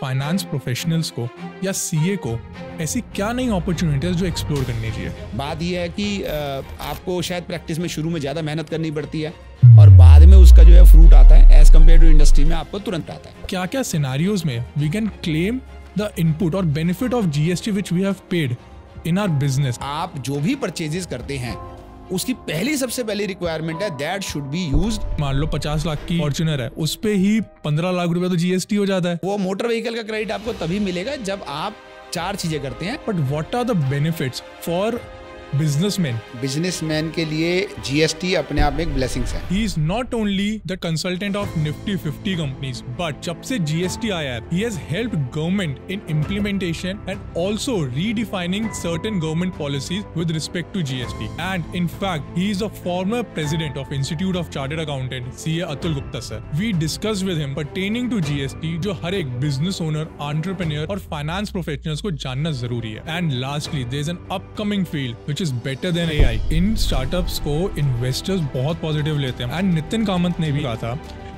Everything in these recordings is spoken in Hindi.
फाइनेंस प्रोफेशनल्स को या सीए को ऐसी क्या नई अपॉर्चुनिटीज जो एक्सप्लोर करनी चाहिए? बात यह है कि आपको शायद प्रैक्टिस में शुरू में ज़्यादा मेहनत करनी पड़ती है और बाद में उसका जो है फ्रूट आता है एज कम्पेयर टू इंडस्ट्री में आपको तुरंत आता है। क्या क्या सिनेरियोज में we can claim the input और benefit of GST which we have paid in our business? आप जो भी परचेजेस करते हैं उसकी सबसे पहली रिक्वायरमेंट है दैट शुड बी यूज्ड। मान लो 50 लाख की फॉर्च्यूनर है, उस पे ही 15 लाख रुपए तो जीएसटी हो जाता है। वो मोटर व्हीकल का क्रेडिट आपको तभी मिलेगा जब आप 4 चीजें करते हैं। But what are the benefits for businessman के लिए जीएसटी अपने आप में एक ब्लेसिंग्स है। He is not only the consultant of Nifty 50 companies, but जब से GST आया है, he has helped government in implementation and also redefining certain government policies with respect to GST. And in fact, he is a former president of Institute of Chartered Accountants, CA Atul Gupta sir. We discussed with him pertaining to GST, जो हर एक business owner, entrepreneur और finance professionals को जानना जरूरी है. And lastly, there is an upcoming field which is better than AI. In startups को इन्वेस्टर्स बहुत पॉजिटिव लेते हैं एंड नितिन कामत ने भी कहा था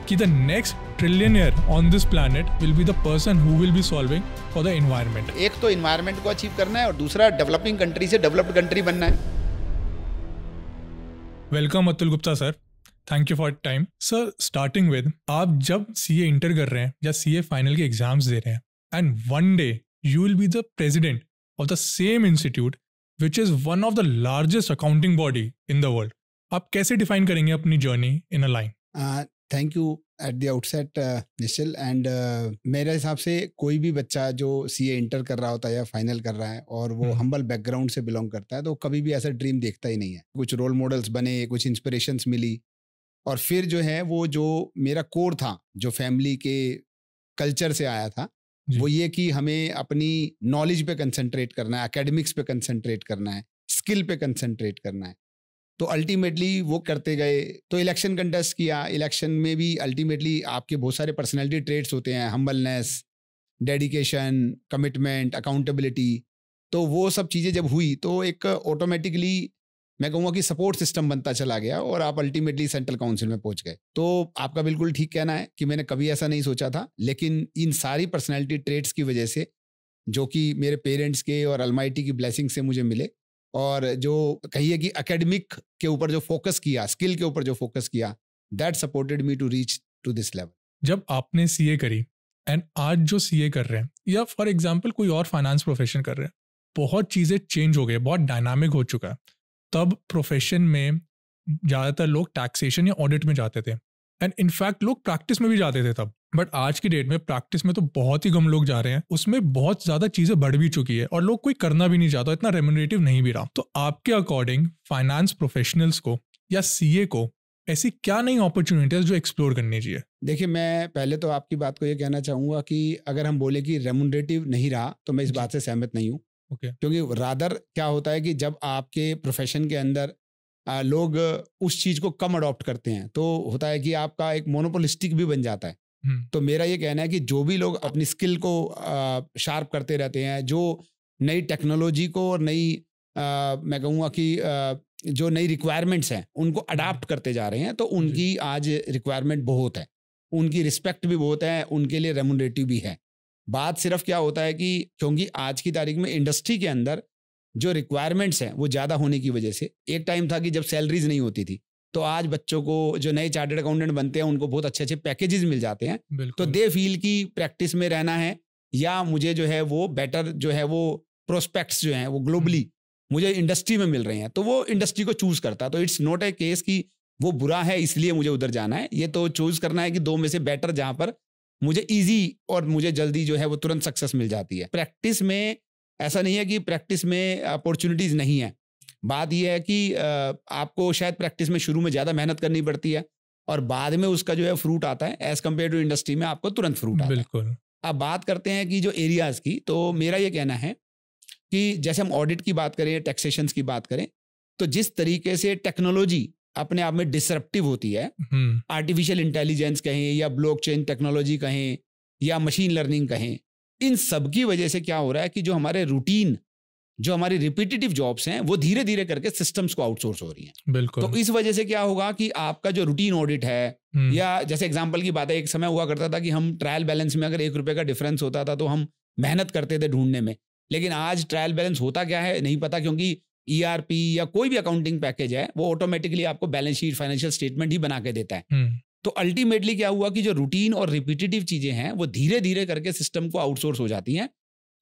कि the next trillionaire on this planet will be the person who will be solving for the environment. एक तो एनवायरनमेंट को अचीव करना है और दूसरा डेवलपिंग कंट्री से डेवलप्ड कंट्री बनना है। Welcome Atul Gupta sir, thank you for time. Sir, starting with, आप जब सीए इंटर कर रहे हैं या सीए फाइनल के एग्जाम्स दे रहे हैं and one day you will be the president of the same institute which is one of the largest accounting body in the world. आप कैसे डिफाइन करेंगे अपनी journey in a line? Thank you at the outset Nishchal. And मेरे हिसाब से कोई भी बच्चा जो सीए इंटर कर रहा होता है या फाइनल कर रहा है और वो हम्बल बैकग्राउंड से बिलोंग करता है तो कभी भी ऐसा ड्रीम देखता ही नहीं है। कुछ रोल मॉडल्स बने, कुछ इंस्पिरेशंस मिली और फिर जो है वो जो मेरा कोर था जो फैमिली के कल्चर से आया था वो ये कि हमें अपनी नॉलेज पे कंसंट्रेट करना है, एकेडमिक्स पे कंसंट्रेट करना है, स्किल पे कंसंट्रेट करना है। तो अल्टीमेटली वो करते गए। तो इलेक्शन कंटेस्ट किया, इलेक्शन में भी अल्टीमेटली आपके बहुत सारे पर्सनैलिटी ट्रेट्स होते हैं, हम्बलनेस, डेडिकेशन, कमिटमेंट, अकाउंटेबिलिटी। तो वो सब चीज़ें जब हुई तो एक ऑटोमेटिकली मैं कहूँगा कि सपोर्ट सिस्टम बनता चला गया और आप अल्टीमेटली सेंट्रल काउंसिल में पहुंच गए। तो आपका बिल्कुल ठीक कहना है कि मैंने कभी ऐसा नहीं सोचा था, लेकिन इन सारी पर्सनैलिटी ट्रेट्स की वजह से जो कि मेरे पेरेंट्स के और अलमाइटी की ब्लेसिंग से मुझे मिले और जो कहिए कि एकेडमिक के ऊपर जो फोकस किया, स्किल के ऊपर जो फोकस किया, that supported me to reach to this level. जब आपने सीए करी एंड आज जो सीए कर रहे हैं या फॉर एग्जाम्पल कोई और फाइनेंस प्रोफेशन कर रहे हैं, बहुत चीज़ें चेंज हो गई, बहुत डायनामिक हो चुका है। तब प्रोफेशन में ज़्यादातर लोग टैक्सेशन या ऑडिट में जाते थे एंड इनफैक्ट लोग प्रैक्टिस में भी जाते थे तब। बट आज की डेट में प्रैक्टिस में तो बहुत ही कम लोग जा रहे हैं, उसमें बहुत ज़्यादा चीज़ें बढ़ भी चुकी है और लोग कोई करना भी नहीं चाहता, इतना रेम्यूनरेटिव नहीं भी रहा। तो आपके अकॉर्डिंग फाइनेंस प्रोफेशनल्स को या सीए को ऐसी क्या नई अपॉर्चुनिटीज जो एक्सप्लोर करनी चाहिए? देखिए, मैं पहले तो आपकी बात को ये कहना चाहूँगा कि अगर हम बोले कि रेम्यूनरेटिव नहीं रहा तो मैं इस बात से सहमत नहीं हूँ। क्योंकि रादर क्या होता है कि जब आपके प्रोफेशन के अंदर लोग उस चीज़ को कम अडॉप्ट करते हैं तो होता है कि आपका एक मोनोपोलिस्टिक भी बन जाता है। तो मेरा ये कहना है कि जो भी लोग अपनी स्किल को शार्प करते रहते हैं, जो नई टेक्नोलॉजी को और नई मैं कहूँगा कि जो नई रिक्वायरमेंट्स हैं उनको अडाप्ट करते जा रहे हैं, तो उनकी आज रिक्वायरमेंट बहुत है, उनकी रिस्पेक्ट भी बहुत है, उनके लिए रेम्यूनरेटिव भी है। बात सिर्फ क्या होता है कि क्योंकि आज की तारीख में इंडस्ट्री के अंदर जो रिक्वायरमेंट्स हैं वो ज़्यादा होने की वजह से, एक टाइम था कि जब सैलरीज नहीं होती थी तो आज बच्चों को जो नए चार्टर्ड अकाउंटेंट बनते हैं उनको बहुत अच्छे अच्छे पैकेजेस मिल जाते हैं। तो दे फील की प्रैक्टिस में रहना है या मुझे जो है वो बेटर जो है वो प्रोस्पेक्ट्स जो हैं वो ग्लोबली मुझे इंडस्ट्री में मिल रहे हैं, तो वो इंडस्ट्री को चूज़ करता है। तो इट्स नॉट ए केस कि वो बुरा है इसलिए मुझे उधर जाना है, ये तो चूज़ करना है कि दो में से बेटर जहाँ पर मुझे इजी और मुझे जल्दी जो है वो तुरंत सक्सेस मिल जाती है। प्रैक्टिस में ऐसा नहीं है कि प्रैक्टिस में अपॉर्चुनिटीज़ नहीं है। बात यह है कि आपको शायद प्रैक्टिस में शुरू में ज़्यादा मेहनत करनी पड़ती है और बाद में उसका जो है फ्रूट आता है एज़ कम्पेयर टू इंडस्ट्री में आपको तुरंत फ्रूट आता है। बिल्कुल। अब बात करते हैं कि जो एरियाज़ की, तो मेरा ये कहना है कि जैसे हम ऑडिट की बात करें, टैक्सेशंस की बात करें, तो जिस तरीके से टेक्नोलॉजी अपने आप में डिसरप्टिव होती है, आर्टिफिशियल इंटेलिजेंस कहें या ब्लॉकचेन टेक्नोलॉजी कहें या मशीन लर्निंग कहें, इन सब की वजह से क्या हो रहा है कि जो हमारे रूटीन जो हमारी रिपीटेटिव जॉब्स हैं वो धीरे धीरे करके सिस्टम्स को आउटसोर्स हो रही हैं। बिल्कुल। तो इस वजह से क्या होगा कि आपका जो रूटीन ऑडिट है, या जैसे एग्जांपल की बात है, एक समय हुआ करता था कि हम ट्रायल बैलेंस में अगर 1 रुपए का डिफरेंस होता था तो हम मेहनत करते थे ढूंढने में, लेकिन आज ट्रायल बैलेंस होता क्या है नहीं पता, क्योंकि ERP या कोई भी अकाउंटिंग पैकेज है वो ऑटोमेटिकली आपको बैलेंस शीट, फाइनेंशियल स्टेटमेंट ही बना के देता है। तो अल्टीमेटली क्या हुआ कि जो रूटीन और रिपीटेटिव चीजें हैं वो धीरे धीरे करके सिस्टम को आउटसोर्स हो जाती हैं।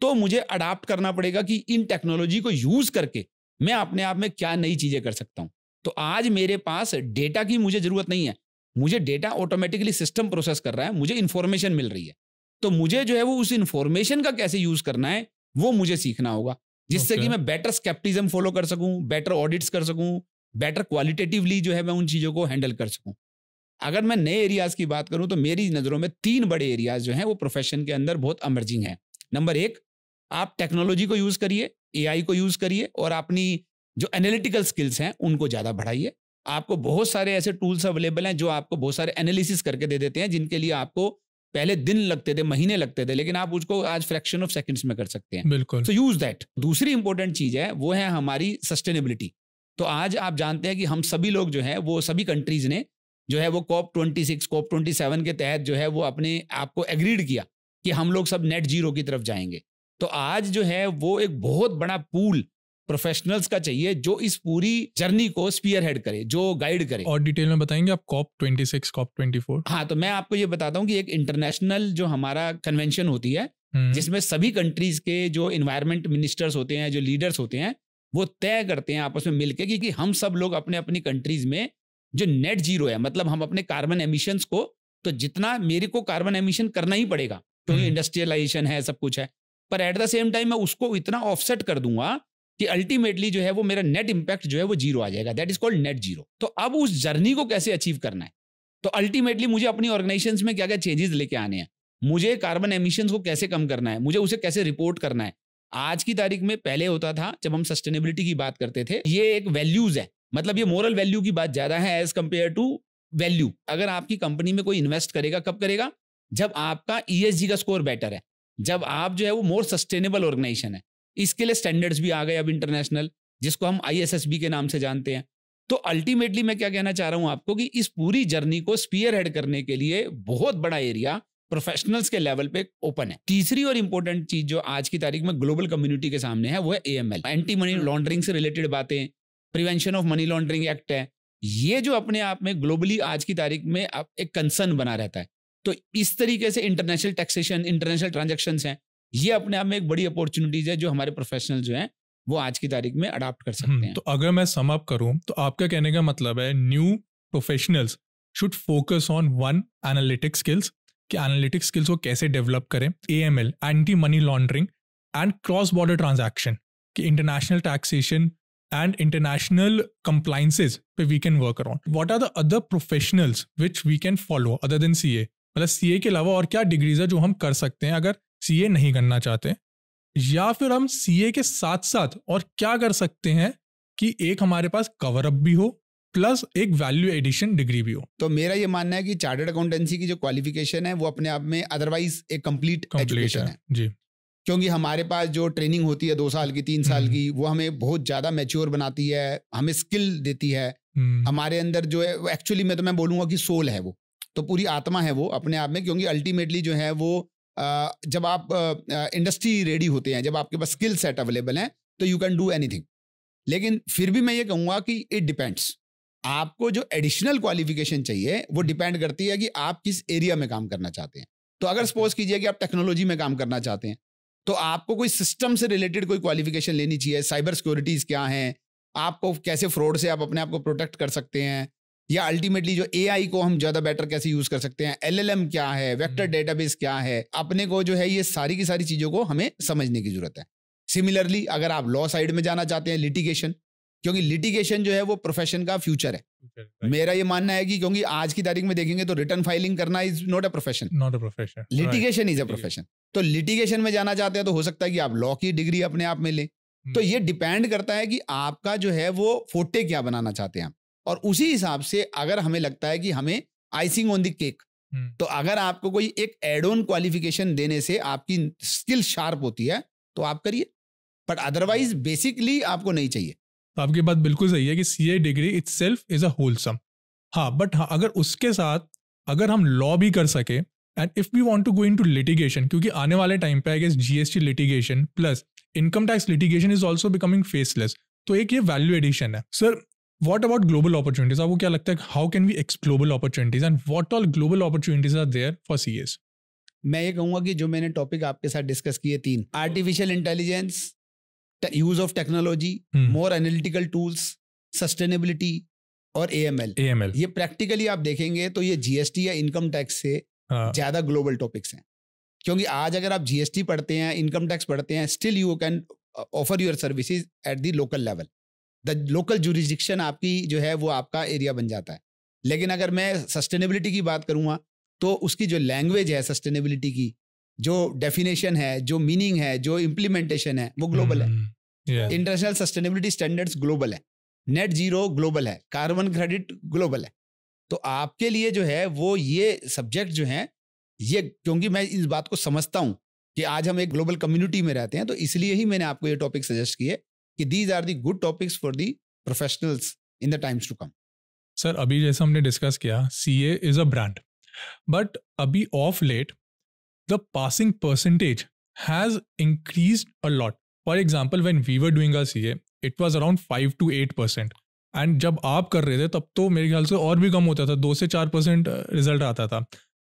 तो मुझे अडाप्ट करना पड़ेगा कि इन टेक्नोलॉजी को यूज करके मैं अपने आप में क्या नई चीजें कर सकता हूं। तो आज मेरे पास डेटा की मुझे जरूरत नहीं है, मुझे डेटा ऑटोमेटिकली सिस्टम प्रोसेस कर रहा है, मुझे इंफॉर्मेशन मिल रही है। तो मुझे जो है वो उस इंफॉर्मेशन का कैसे यूज करना है वो मुझे सीखना होगा, जिससे कि मैं बेटर स्केप्टिज्म फॉलो कर सकूं, बेटर ऑडिट्स कर सकूं, बेटर क्वालिटेटिवली जो है मैं उन चीजों को हैंडल कर सकूं। अगर मैं नए एरियाज की बात करूं तो मेरी नजरों में 3 बड़े एरियाज जो हैं वो प्रोफेशन के अंदर बहुत अमर्जिंग है। नंबर 1, आप टेक्नोलॉजी को यूज करिए, AI को यूज करिए और अपनी जो एनालिटिकल स्किल्स हैं उनको ज्यादा बढ़ाइए। आपको बहुत सारे ऐसे टूल्स अवेलेबल हैं जो आपको बहुत सारे एनालिसिस करके दे देते हैं, जिनके लिए आपको पहले दिन लगते थे, महीने लगते थे, लेकिन आप उसको आज फ्रैक्शन ऑफ सेकंड्स में कर सकते हैं। बिल्कुल। सो यूज दैट। दूसरी इंपॉर्टेंट चीज है वो है हमारी सस्टेनेबिलिटी। तो आज आप जानते हैं कि हम सभी लोग जो है वो सभी कंट्रीज ने जो है वो COP26, COP27 के तहत जो है वो अपने आप को एग्रीड किया कि हम लोग सब नेट जीरो की तरफ जाएंगे। तो आज जो है वो एक बहुत बड़ा पूल प्रोफेशनल्स का चाहिए जो इस पूरी जर्नी को स्पीयर हेड करे, जो गाइड करे। और डिटेल में बताएंगे आप COP26, COP24? हाँ, तो मैं आपको ये बताता हूँ कि एक इंटरनेशनल जो हमारा कन्वेंशन होती है जिसमें सभी कंट्रीज के जो इन्वायरमेंट मिनिस्टर्स होते हैं, जो लीडर्स होते हैं, वो तय करते हैं आपस में मिलकर कि हम सब लोग अपने अपनी कंट्रीज में जो नेट जीरो है, मतलब हम अपने कार्बन एमिशंस को, तो जितना मेरे को कार्बन एमिशन करना ही पड़ेगा क्योंकि इंडस्ट्रियलाइजेशन है, सब कुछ है, पर एट द सेम टाइम मैं उसको इतना ऑफसेट कर दूंगा कि अल्टीमेटली जो है वो मेरा नेट इंपैक्ट जो है वो जीरो आ जाएगा। That is called net zero. तो अब उस जर्नी को कैसे अचीव करना है, तो अल्टीमेटली मुझे अपनी ऑर्गेनाइजेशंस में क्या क्या चेंजेस लेके आने हैं, मुझे कार्बन एमिशंस को कैसे कम करना है, मुझे उसे कैसे रिपोर्ट करना है। आज की तारीख में, पहले होता था जब हम सस्टेनेबिलिटी की बात करते थे, ये एक वैल्यूज है, मतलब ये मोरल वैल्यू की बात ज्यादा है एज कंपेयर टू वैल्यू। अगर आपकी कंपनी में कोई इन्वेस्ट करेगा, कब करेगा? जब आपका ESG का स्कोर बेटर है, जब आप जो है वो मोर सस्टेनेबल ऑर्गेनाइजेशन है। इसके लिए स्टैंडर्ड्स भी आ गए अब इंटरनेशनल, जिसको हम ISSB के नाम से जानते हैं। तो अल्टीमेटली मैं क्या कहना चाह रहा हूं आपको कि इस पूरी जर्नी को स्पीयर हेड करने के लिए बहुत बड़ा एरिया प्रोफेशनल्स के लेवल पे ओपन है। तीसरी और इंपॉर्टेंट चीज जो आज की तारीख में ग्लोबल कम्युनिटी के सामने है वो है AML, एंटी मनी लॉन्ड्रिंग से रिलेटेड बातें, prevention of money laundering act है। ये जो अपने आप में ग्लोबली आज की तारीख में एक कंसर्न बना रहता है। तो इस तरीके से इंटरनेशनल टैक्सेशन, इंटरनेशनल ट्रांजैक्शंस हैं, ये अपने आप में एक बड़ी अपॉर्चुनिटीज है जो हमारे प्रोफेशनल जो हैं वो आज की तारीख में अडॉप्ट कर सकते हैं। तो अगर मैं सम अप करूं तो आपका कहने का मतलब है new professionals should focus on 1 analytic skills, कि एनालिटिक स्किल्स को कैसे डेवलप करें, AML, anti money laundering and cross border transaction, कि international taxation and international compliances पे we can work around. What are the other professionals which we can follow other than CA? मतलब CA के अलावा और क्या डिग्रीज है जो हम कर सकते हैं अगर CA नहीं करना चाहते, या फिर हम CA के साथ साथ और क्या कर सकते हैं कि एक हमारे पास कवर अप भी हो प्लस एक वैल्यू एडिशन डिग्री भी हो। तो मेरा ये मानना है कि चार्टर्ड अकाउंटेंसी की जो क्वालिफिकेशन है वो अपने आप में अदरवाइज एक कंप्लीट एजुकेशन है जी, क्योंकि हमारे पास जो ट्रेनिंग होती है 2 साल की, 3 साल की, वो हमें बहुत ज़्यादा मैच्योर बनाती है, हमें स्किल देती है। हमारे अंदर जो है वो एक्चुअली मैं तो मैं बोलूँगा कि सोल है, वो तो पूरी आत्मा है वो अपने आप में, क्योंकि अल्टीमेटली जो है वो जब आप इंडस्ट्री रेडी होते हैं, जब आपके पास स्किल सेट अवेलेबल है तो यू कैन डू एनीथिंग। लेकिन फिर भी मैं ये कहूँगा कि इट डिपेंड्स, आपको जो एडिशनल क्वालिफिकेशन चाहिए वो डिपेंड करती है कि आप किस एरिया में काम करना चाहते हैं। तो अगर सपोज कीजिए कि आप टेक्नोलॉजी में काम करना चाहते हैं तो आपको कोई सिस्टम से रिलेटेड कोई क्वालिफिकेशन लेनी चाहिए। साइबर सिक्योरिटीज क्या हैं, आपको कैसे फ्रॉड से आप अपने आप को प्रोटेक्ट कर सकते हैं, या अल्टीमेटली जो AI को हम ज़्यादा बेटर कैसे यूज़ कर सकते हैं, LLM क्या है, वेक्टर डेटाबेस क्या है, अपने को जो है ये सारी की सारी चीज़ों को हमें समझने की जरूरत है। सिमिलरली अगर आप लॉ साइड में जाना चाहते हैं, लिटिगेशन, क्योंकि लिटिगेशन जो है वो प्रोफेशन का फ्यूचर है। मेरा ये मानना है कि क्योंकि आज की तारीख में देखेंगे तो रिटर्न फाइलिंग करना is not a profession, litigation is a profession. तो लिटिगेशन में जाना चाहते हैं तो हो सकता है कि आप लॉ की डिग्री अपने आप में लें। तो ये डिपेंड करता है कि आपका जो है वो फोटे क्या बनाना चाहते हैं, और उसी हिसाब से अगर हमें लगता है कि हमें आइसिंग ऑन द केक, तो अगर आपको कोई एक एड ऑन क्वालिफिकेशन देने से आपकी स्किल शार्प होती है तो आप करिए। बट अदरवाइज बेसिकली आपको नहीं चाहिए। तो आपकी बात बिल्कुल सही है कि CA degree itself is a wholesome. हाँ, बट हाँ, अगर उसके साथ अगर हम लॉ भी कर सके and if we want to go into litigation, क्योंकि आने वाले टाइम पे I guess GST litigation plus income tax litigation is also becoming faceless, तो एक ये वैल्यू एडिशन है। Sir, what about global opportunities? आपको क्या लगता है, how can we ex global opportunities and what all global opportunities are there for CS? मैं ये कहूँगा कि जो मैंने टॉपिक आपके साथ डिस्कस किए 3, artificial intelligence, use of technology, more analytical tools, sustainability और AML, ये प्रैक्टिकली आप देखेंगे तो ये जीएसटी या इनकम टैक्स से ज्यादा ग्लोबल टॉपिक्स हैं। क्योंकि आज अगर आप जीएसटी पढ़ते हैं, इनकम टैक्स पढ़ते हैं, still you can offer your services at the local level. The local jurisdiction आपकी जो है वो आपका एरिया बन जाता है। लेकिन अगर मैं सस्टेनेबिलिटी की बात करूँगा तो उसकी जो लैंग्वेज है सस्टेनेबिलिटी की, जो डेफिनेशन है, जो मीनिंग है, जो इम्प्लीमेंटेशन है, वो ग्लोबल है। इंटरनेशनल सस्टेनेबिलिटी स्टैंडर्ड्स ग्लोबल है, नेट जीरो ग्लोबल है, कार्बन क्रेडिट ग्लोबल है। तो आपके लिए जो है वो ये सब्जेक्ट जो है ये, क्योंकि मैं इस बात को समझता हूँ कि आज हम एक ग्लोबल कम्युनिटी में रहते हैं, तो इसलिए ही मैंने आपको ये टॉपिक सजेस्ट किए कि these are the good topics for the professionals in the times to come. Sir, अभी जैसे हमने डिस्कस किया, CA is a brand, but अभी of late the passing percentage has increased a lot. For example, when we were doing a CA it was around 5 to 8%, and जब आप कर रहे थे तब तो मेरे ख्याल से और भी कम होता था, 2 से 4% रिजल्ट आता था,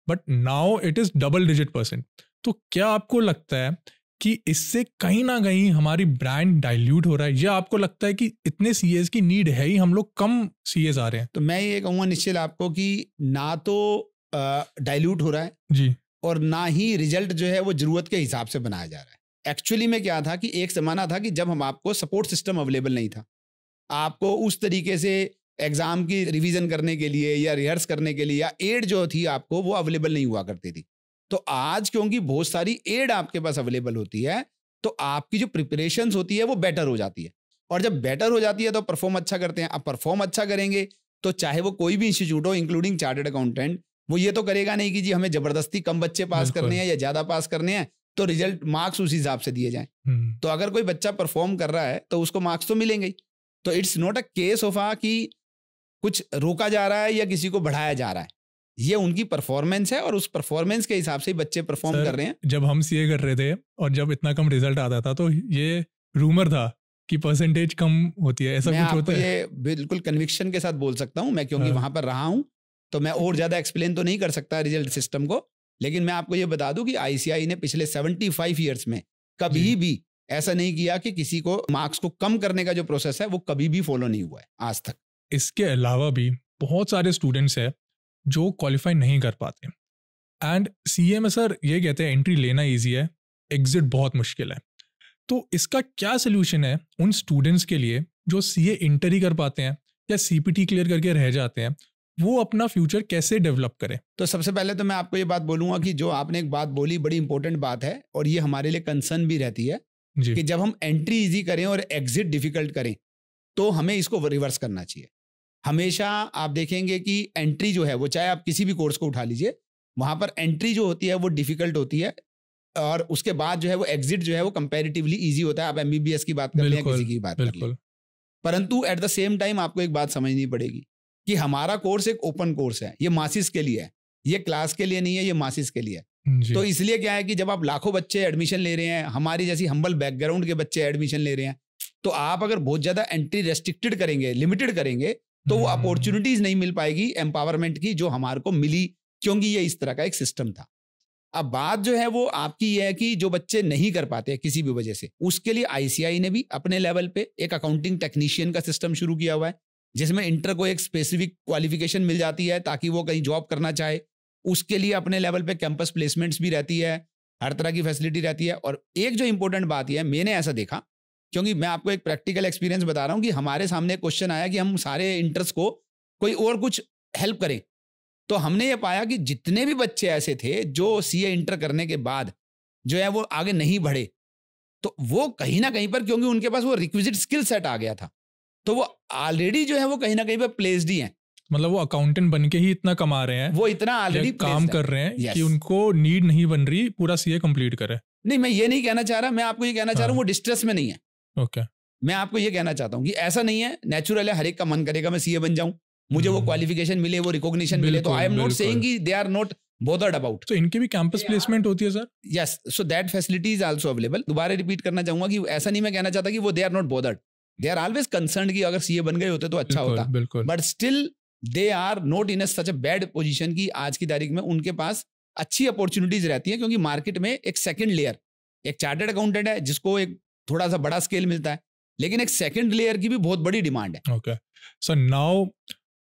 but now it is double digit %। तो क्या आपको लगता है कि इससे कहीं ना कहीं हमारी ब्रांड डाइल्यूट हो रहा है, या आपको लगता है कि इतने सीएस की नीड है ही, हम लोग कम सीएस आ रहे हैं? तो मैं ये कहूँगा निश्चित आपको कि ना तो डाइल्यूट हो रहा है जी, और ना ही रिजल्ट जो है वो जरूरत के हिसाब से बनाया जा रहा है। एक्चुअली में क्या था कि एक जमाना था कि जब हम आपको सपोर्ट सिस्टम अवेलेबल नहीं था, आपको उस तरीके से एग्जाम की रिवीजन करने के लिए या रिहर्स करने के लिए या एड जो थी आपको वो अवेलेबल नहीं हुआ करती थी। तो आज क्योंकि बहुत सारी एड आपके पास अवेलेबल होती है, तो आपकी जो प्रिपरेशंस होती है वो बेटर हो जाती है, और जब बेटर हो जाती है तो परफॉर्म अच्छा करते हैं। अब परफॉर्म अच्छा करेंगे तो चाहे वो कोई भी इंस्टीट्यूट हो, इंक्लूडिंग चार्टर्ड अकाउंटेंट, वो ये तो करेगा नहीं कि जी हमें जबरदस्ती कम बच्चे पास करने हैं या ज्यादा पास करने हैं तो रिजल्ट मार्क्स उस हिसाब से दिए जाएं। तो अगर कोई बच्चा परफॉर्म कर रहा है तो उसको मार्क्स तो मिलेंगे ही। तो it's not a case of कि कुछ रोका जा रहा है या किसी को बढ़ाया जा रहा है, ये उनकी परफॉर्मेंस है और उस परफॉर्मेंस के हिसाब से बच्चे परफॉर्म कर रहे हैं। जब हम सीए कर रहे थे और जब इतना कम रिजल्ट आता था तो ये रूमर था कि परसेंटेज कम होती है, ऐसा कुछ होता है? ये बिल्कुल कन्विक्शन के साथ बोल सकता हूँ मैं, क्योंकि वहां पर रहा हूँ, तो मैं और ज्यादा एक्सप्लेन तो नहीं कर सकता रिजल्ट सिस्टम को। लेकिन मैं आपको ये बता दूं कि आईसीआई ने पिछले 75 ईयर्स में कभी भी ऐसा नहीं किया कि किसी को मार्क्स को कम करने का जो प्रोसेस है वो कभी भी फॉलो नहीं हुआ है आज तक। इसके अलावा भी बहुत सारे स्टूडेंट्स हैं जो क्वालिफाई नहीं कर पाते, एंड सीए में सर ये कहते हैं एंट्री लेना ईजी है, एग्जिट बहुत मुश्किल है। तो इसका क्या सोल्यूशन है उन स्टूडेंट्स के लिए जो सीए इंटर ही कर पाते हैं या सीपीटी क्लियर करके रह जाते हैं, वो अपना फ्यूचर कैसे डेवलप करें? तो सबसे पहले तो मैं आपको ये बात बोलूंगा कि जो आपने एक बात बोली बड़ी इंपॉर्टेंट बात है, और ये हमारे लिए कंसर्न भी रहती है कि जब हम एंट्री इजी करें और एग्जिट डिफिकल्ट करें तो हमें इसको रिवर्स करना चाहिए। हमेशा आप देखेंगे कि एंट्री जो है वो, चाहे आप किसी भी कोर्स को उठा लीजिए, वहां पर एंट्री जो होती है वो डिफिकल्ट होती है, और उसके बाद जो है वो एग्जिट जो है वो कंपैरेटिवली इजी होता है। आप एमबीबीएस की बात कर लें, किसी की बात कर लें, परंतु एट द सेम टाइम आपको एक बात समझनी पड़ेगी कि हमारा कोर्स एक ओपन कोर्स है, ये मासिस के लिए है, ये क्लास के लिए नहीं है, ये मासिस के लिए है। तो इसलिए क्या है कि जब आप लाखों बच्चे एडमिशन ले रहे हैं, हमारी जैसी हम्बल बैकग्राउंड के बच्चे एडमिशन ले रहे हैं, तो आप अगर बहुत ज्यादा एंट्री रेस्ट्रिक्टेड करेंगे, लिमिटेड करेंगे, तो वो अपॉर्चुनिटीज नहीं मिल पाएगी एम्पावरमेंट की जो हमारे को मिली, क्योंकि ये इस तरह का एक सिस्टम था। अब बात जो है वो आपकी ये है कि जो बच्चे नहीं कर पाते किसी भी वजह से, उसके लिए आईसीआई ने भी अपने लेवल पे एक अकाउंटिंग टेक्नीशियन का सिस्टम शुरू किया हुआ है, जिसमें इंटर को एक स्पेसिफिक क्वालिफिकेशन मिल जाती है ताकि वो कहीं जॉब करना चाहे, उसके लिए अपने लेवल पे कैंपस प्लेसमेंट्स भी रहती है, हर तरह की फैसिलिटी रहती है। और एक जो इंपॉर्टेंट बात है, मैंने ऐसा देखा, क्योंकि मैं आपको एक प्रैक्टिकल एक्सपीरियंस बता रहा हूँ कि हमारे सामने क्वेश्चन आया कि हम सारे इंटर्स को कोई और कुछ हेल्प करें, तो हमने ये पाया कि जितने भी बच्चे ऐसे थे जो सीए इंटर करने के बाद जो है वो आगे नहीं बढ़े, तो वो कहीं ना कहीं पर, क्योंकि उनके पास वो रिक्विजिट स्किल सेट आ गया था, तो वो ऑलरेडी जो है वो कहीं ना कहीं पर प्लेस्ड ही हैं। मतलब वो अकाउंटेंट बन के ही इतना कमा रहे हैं, वो इतना ऑलरेडी काम कर रहे हैं कि उनको नीड नहीं बन रही पूरा सीए कंप्लीट करे। नहीं, मैं ये नहीं कहना चाह रहा, मैं आपको ये कहना चाह रहा हूँ वो डिस्ट्रेस में नहीं है, ओके मैं आपको ये कहना चाहता हूँ कि ऐसा नहीं है, नेचुरल है, हर एक का मन करेगा मैं सीए बन जाऊं, मुझे वो क्वालिफिकेशन मिले, वो रिकॉग्निशन मिले, तो आई एम नॉट सेइंग कि they are not bothered about. तो इनके भी कैंपस प्लेसमेंट होती है sir? Yes, so that facility is also available. दोबारा रिपीट करना चाहूंगा कि ऐसा नहीं मैं कहना चाहता कि वो they are not bothered. They are always concerned कि अगर सीए बन गए होते तो अच्छा होता, but still they are not in such a bad position कि आज की तारीख में उनके पास अच्छी अपॉर्चुनिटीज रहती है, क्योंकि मार्केट में एक सेकंड लेयर, एक चार्टर्ड अकाउंटेंट है जिसको एक थोड़ा सा बड़ा स्केल मिलता है, लेकिन एक सेकंड लेयर की भी बहुत बड़ी डिमांड है. Okay so now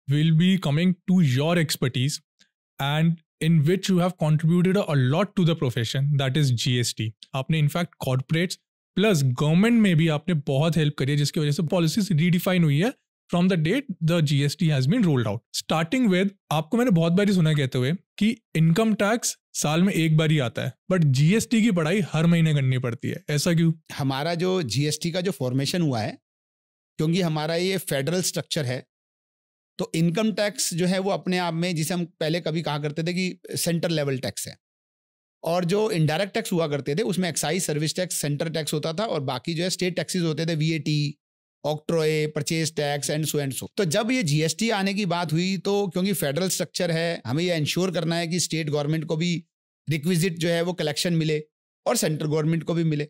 we'll be coming to your expertise and in which you have contributed a lot to the profession, that is GST. आपने इनफैक्ट कॉर्पोरेट्स प्लस गवर्नमेंट में भी आपने बहुत हेल्प करी है, जिसकी वजह से पॉलिसीज रीडिफाइन हुई है from the date the GST has been rolled out. Starting with, आपको मैंने बहुत बार सुना कहते हुए कि इनकम टैक्स साल में एक बार ही आता है, बट GST की पढ़ाई हर महीने करनी पड़ती है, ऐसा क्यों? हमारा जो GST का जो फॉर्मेशन हुआ है, क्योंकि हमारा ये फेडरल स्ट्रक्चर है, तो इनकम टैक्स जो है वो अपने आप में, जिसे हम पहले कभी कहा करते थे कि सेंटर लेवल टैक्स है, और जो इनडायरेक्ट टैक्स हुआ करते थे उसमें excise, service tax, centre tax होता था, और बाकी जो है स्टेट टैक्सेस होते थे, VAT, octroi, purchase tax and so. तो जब ये GST आने की बात हुई, तो क्योंकि फेडरल स्ट्रक्चर है, हमें ये इंश्योर करना है कि स्टेट गवर्नमेंट को भी रिक्विजिट जो है वो कलेक्शन मिले और सेंट्रल गवर्नमेंट को भी मिले.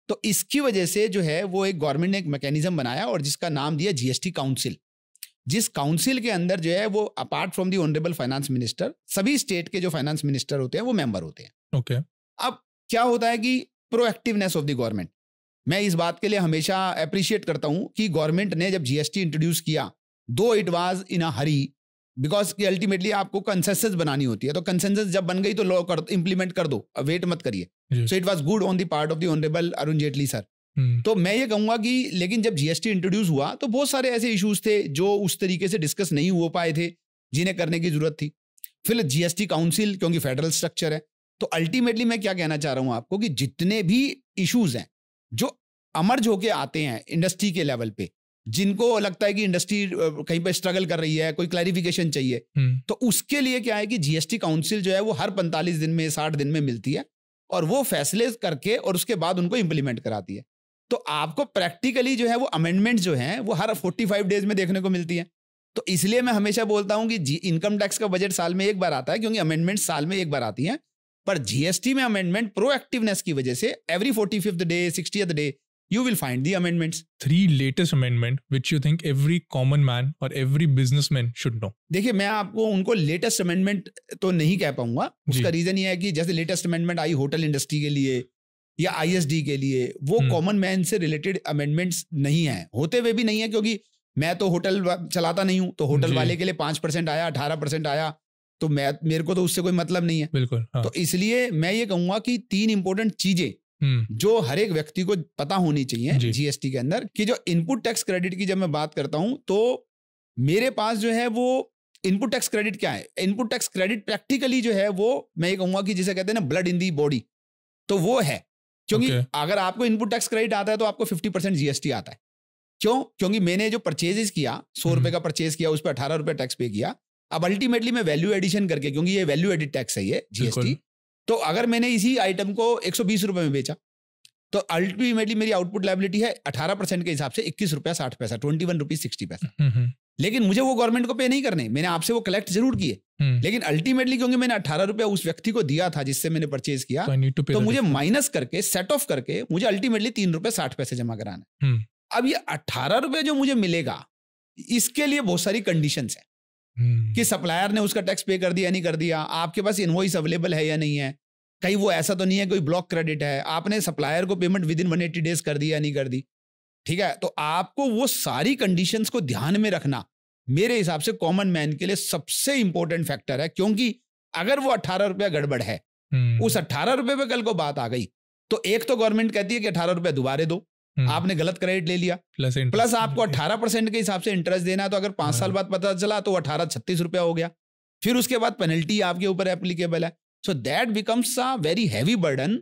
तो इसकी वजह से जो है वो एक गवर्नमेंट ने एक मैकेनिज्म बनाया और जिसका नाम दिया GST काउंसिल, जिस काउंसिल के अंदर जो है वो apart from the honourable finance minister, सभी स्टेट के जो फाइनेंस मिनिस्टर होते हैं वो मेंबर होते हैं. ओके अब क्या होता है कि प्रोएक्टिवनेस ऑफ द गवर्नमेंट, मैं इस बात के लिए हमेशा अप्रिशिएट करता हूं कि गवर्नमेंट ने जब GST इंट्रोड्यूस किया, दो it was in a Hari, because कि अल्टीमेटली आपको कंसेंसस बनानी होती है, तो कंसेंसस जब बन गई तो लॉ कर इंप्लीमेंट कर दो, वेट मत करिए. So it was good on the part of the honourable Arun Jaitley sir. तो मैं ये कहूंगा कि लेकिन जब GST इंट्रोड्यूस हुआ तो बहुत सारे ऐसे इश्यूज थे जो उस तरीके से डिस्कस नहीं हो पाए थे, जिन्हें करने की जरूरत थी. फिर GST काउंसिल, क्योंकि फेडरल स्ट्रक्चर है, तो अल्टीमेटली मैं क्या कहना चाह रहा हूं आपको कि जितने भी इश्यूज हैं जो अमर्ज होके आते हैं इंडस्ट्री के लेवल पे, जिनको लगता है कि इंडस्ट्री कहीं पे स्ट्रगल कर रही है, कोई क्लैरिफिकेशन चाहिए, तो उसके लिए क्या है कि GST काउंसिल जो है वो हर 45 दिन में, 60 दिन में मिलती है और वो फैसले करके और उसके बाद उनको इंप्लीमेंट कराती है. तो आपको प्रैक्टिकली जो है वो अमेंडमेंट जो हैं वो हर 45 डेज में देखने को मिलती है. तो इसलिए मैं हमेशा बोलता हूं कि इनकम टैक्स का बजट साल में एक बार आता है, क्योंकि अमेंडमेंट साल में एक बार आती हैं, पर GST में अमेंडमेंट प्रोएक्टिवनेस की वजह से every 45th day, 60th day you will find the amendments. 3 latest amendment which you think every common man or every businessman should know. देखिए, मैं आपको उनको लेटेस्ट अमेंडमेंट तो नहीं कह पाऊंगा. उसका रीजन ये है कि जैसे लेटेस्ट अमेंडमेंट आई होटल इंडस्ट्री के लिए या ISD के लिए, वो कॉमन मैन से रिलेटेड अमेंडमेंट्स नहीं है, होते हुए भी नहीं है, क्योंकि मैं तो होटल चलाता नहीं हूं, तो होटल वाले के लिए 5% आया, 18% आया, तो मेरे को तो उससे कोई मतलब नहीं है. बिल्कुल. हाँ. तो इसलिए मैं ये कहूंगा कि 3 इंपॉर्टेंट चीजें जो हर एक व्यक्ति को पता होनी चाहिए GST के अंदर, कि जो इनपुट टैक्स क्रेडिट की जब मैं बात करता हूं, तो मेरे पास जो है वो इनपुट टैक्स क्रेडिट क्या है. इनपुट टैक्स क्रेडिट प्रैक्टिकली जो है वो मैं ये कहूंगा कि जिसे कहते हैं ना ब्लड इन दी बॉडी, तो वो है. क्योंकि अगर आपको इनपुट टैक्स क्रेडिट आता है तो आपको 50% GST आता है. क्यों? क्योंकि मैंने जो परचेजेस किया, 100 रुपए का परचेज किया, उस पर 18 रुपए टैक्स पे किया. अब अल्टीमेटली मैं वैल्यू एडिशन करके, क्योंकि ये वैल्यू एडिड टैक्स है ये GST, तो अगर मैंने इसी आइटम को 120 रुपए में बेचा, तो अल्टीमेटली मेरी आउटपुट लायबिलिटी है 18% के हिसाब से 21 रुपया 60 पैसा, 21 रुपीज 60 पैसा. लेकिन मुझे वो गवर्नमेंट को पे नहीं करने, मैंने आपसे वो कलेक्ट जरूर किए, लेकिन अल्टीमेटली क्योंकि मैंने 18 रुपया उस व्यक्ति को दिया था जिससे मैंने परचेज किया, तो मुझे माइनस करके, सेट ऑफ करके मुझे अल्टीमेटली 3 रुपए 60 पैसे जमा कराना है. अब ये 18 रुपए जो मुझे मिलेगा, इसके लिए बहुत सारी कंडीशंस हैं कि सप्लायर ने उसका टैक्स पे कर दिया नहीं कर दिया, आपके पास इनवॉइस अवेलेबल है या नहीं है, कहीं वो ऐसा तो नहीं है कोई ब्लॉक क्रेडिट है, आपने सप्लायर को पेमेंट विद इन 180 डेज कर दी या नहीं कर दी. ठीक है, तो आपको वो सारी कंडीशंस को ध्यान में रखना मेरे हिसाब से कॉमन मैन के लिए सबसे इंपॉर्टेंट फैक्टर है. क्योंकि अगर वो 18 रुपया गड़बड़ है, उस 18 रुपए पे कल को बात आ गई, तो एक तो गवर्नमेंट कहती है कि 18 रुपया दोबारे दो, आपने गलत क्रेडिट ले लिया, प्लस आपको 18% के हिसाब से इंटरेस्ट देना, तो अगर 5 साल बाद पता चला तो 36 रुपया हो गया. फिर उसके बाद पेनल्टी आपके ऊपर एप्लीकेबल है. So that becomes a very heavy burden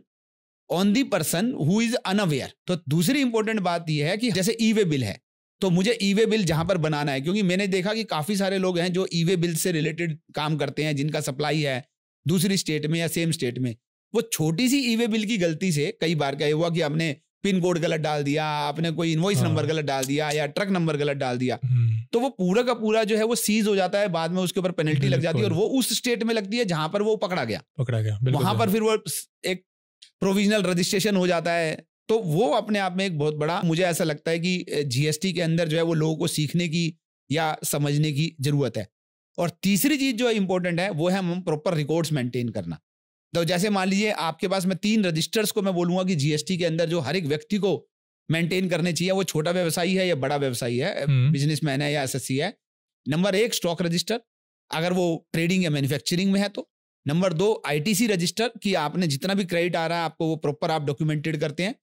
on the person who is unaware. तो दूसरी इंपॉर्टेंट बात यह है कि जैसे ई-वे बिल है, तो मुझे ई-वे बिल जहां पर बनाना है, क्योंकि मैंने देखा कि काफी सारे लोग हैं जो ई-वे बिल से रिलेटेड काम करते हैं, जिनका सप्लाई है दूसरी स्टेट में या सेम स्टेट में. वो छोटी सी ई-वे बिल की गलती से कई बार क्या हुआ कि हमने पिन कोड गलत डाल दिया, आपने कोई इनवॉइस नंबर गलत डाल दिया या ट्रक नंबर गलत डाल दिया, तो वो पूरा का पूरा जो है वो सीज हो जाता है, बाद में उसके ऊपर पेनल्टी लग जाती है और वो उस स्टेट में लगती है जहां पर वो पकड़ा गया। वहां पर फिर वो एक प्रोविजनल रजिस्ट्रेशन हो जाता है। तो वो अपने आप में एक बहुत बड़ा, मुझे ऐसा लगता है कि जीएसटी के अंदर जो है वो लोगों को सीखने की या समझने की जरूरत है। और तीसरी चीज जो इंपॉर्टेंट है वो है हम प्रॉपर रिकॉर्ड्स मेंटेन करना। तो जैसे मान लीजिए आपके पास में 3 रजिस्टर्स को मैं बोलूंगा कि जीएसटी के अंदर जो हर एक व्यक्ति को मेंटेन करने चाहिए, वो छोटा व्यवसायी है या बड़ा व्यवसायी है, बिजनेसमैन है या एसएससी है। नंबर 1 स्टॉक रजिस्टर, अगर वो ट्रेडिंग या मैन्युफैक्चरिंग में है तो। नंबर 2 आईटीसी रजिस्टर, कि आपने जितना भी क्रेडिट आ रहा है आपको वो प्रॉपर आप डॉक्यूमेंटेड करते हैं।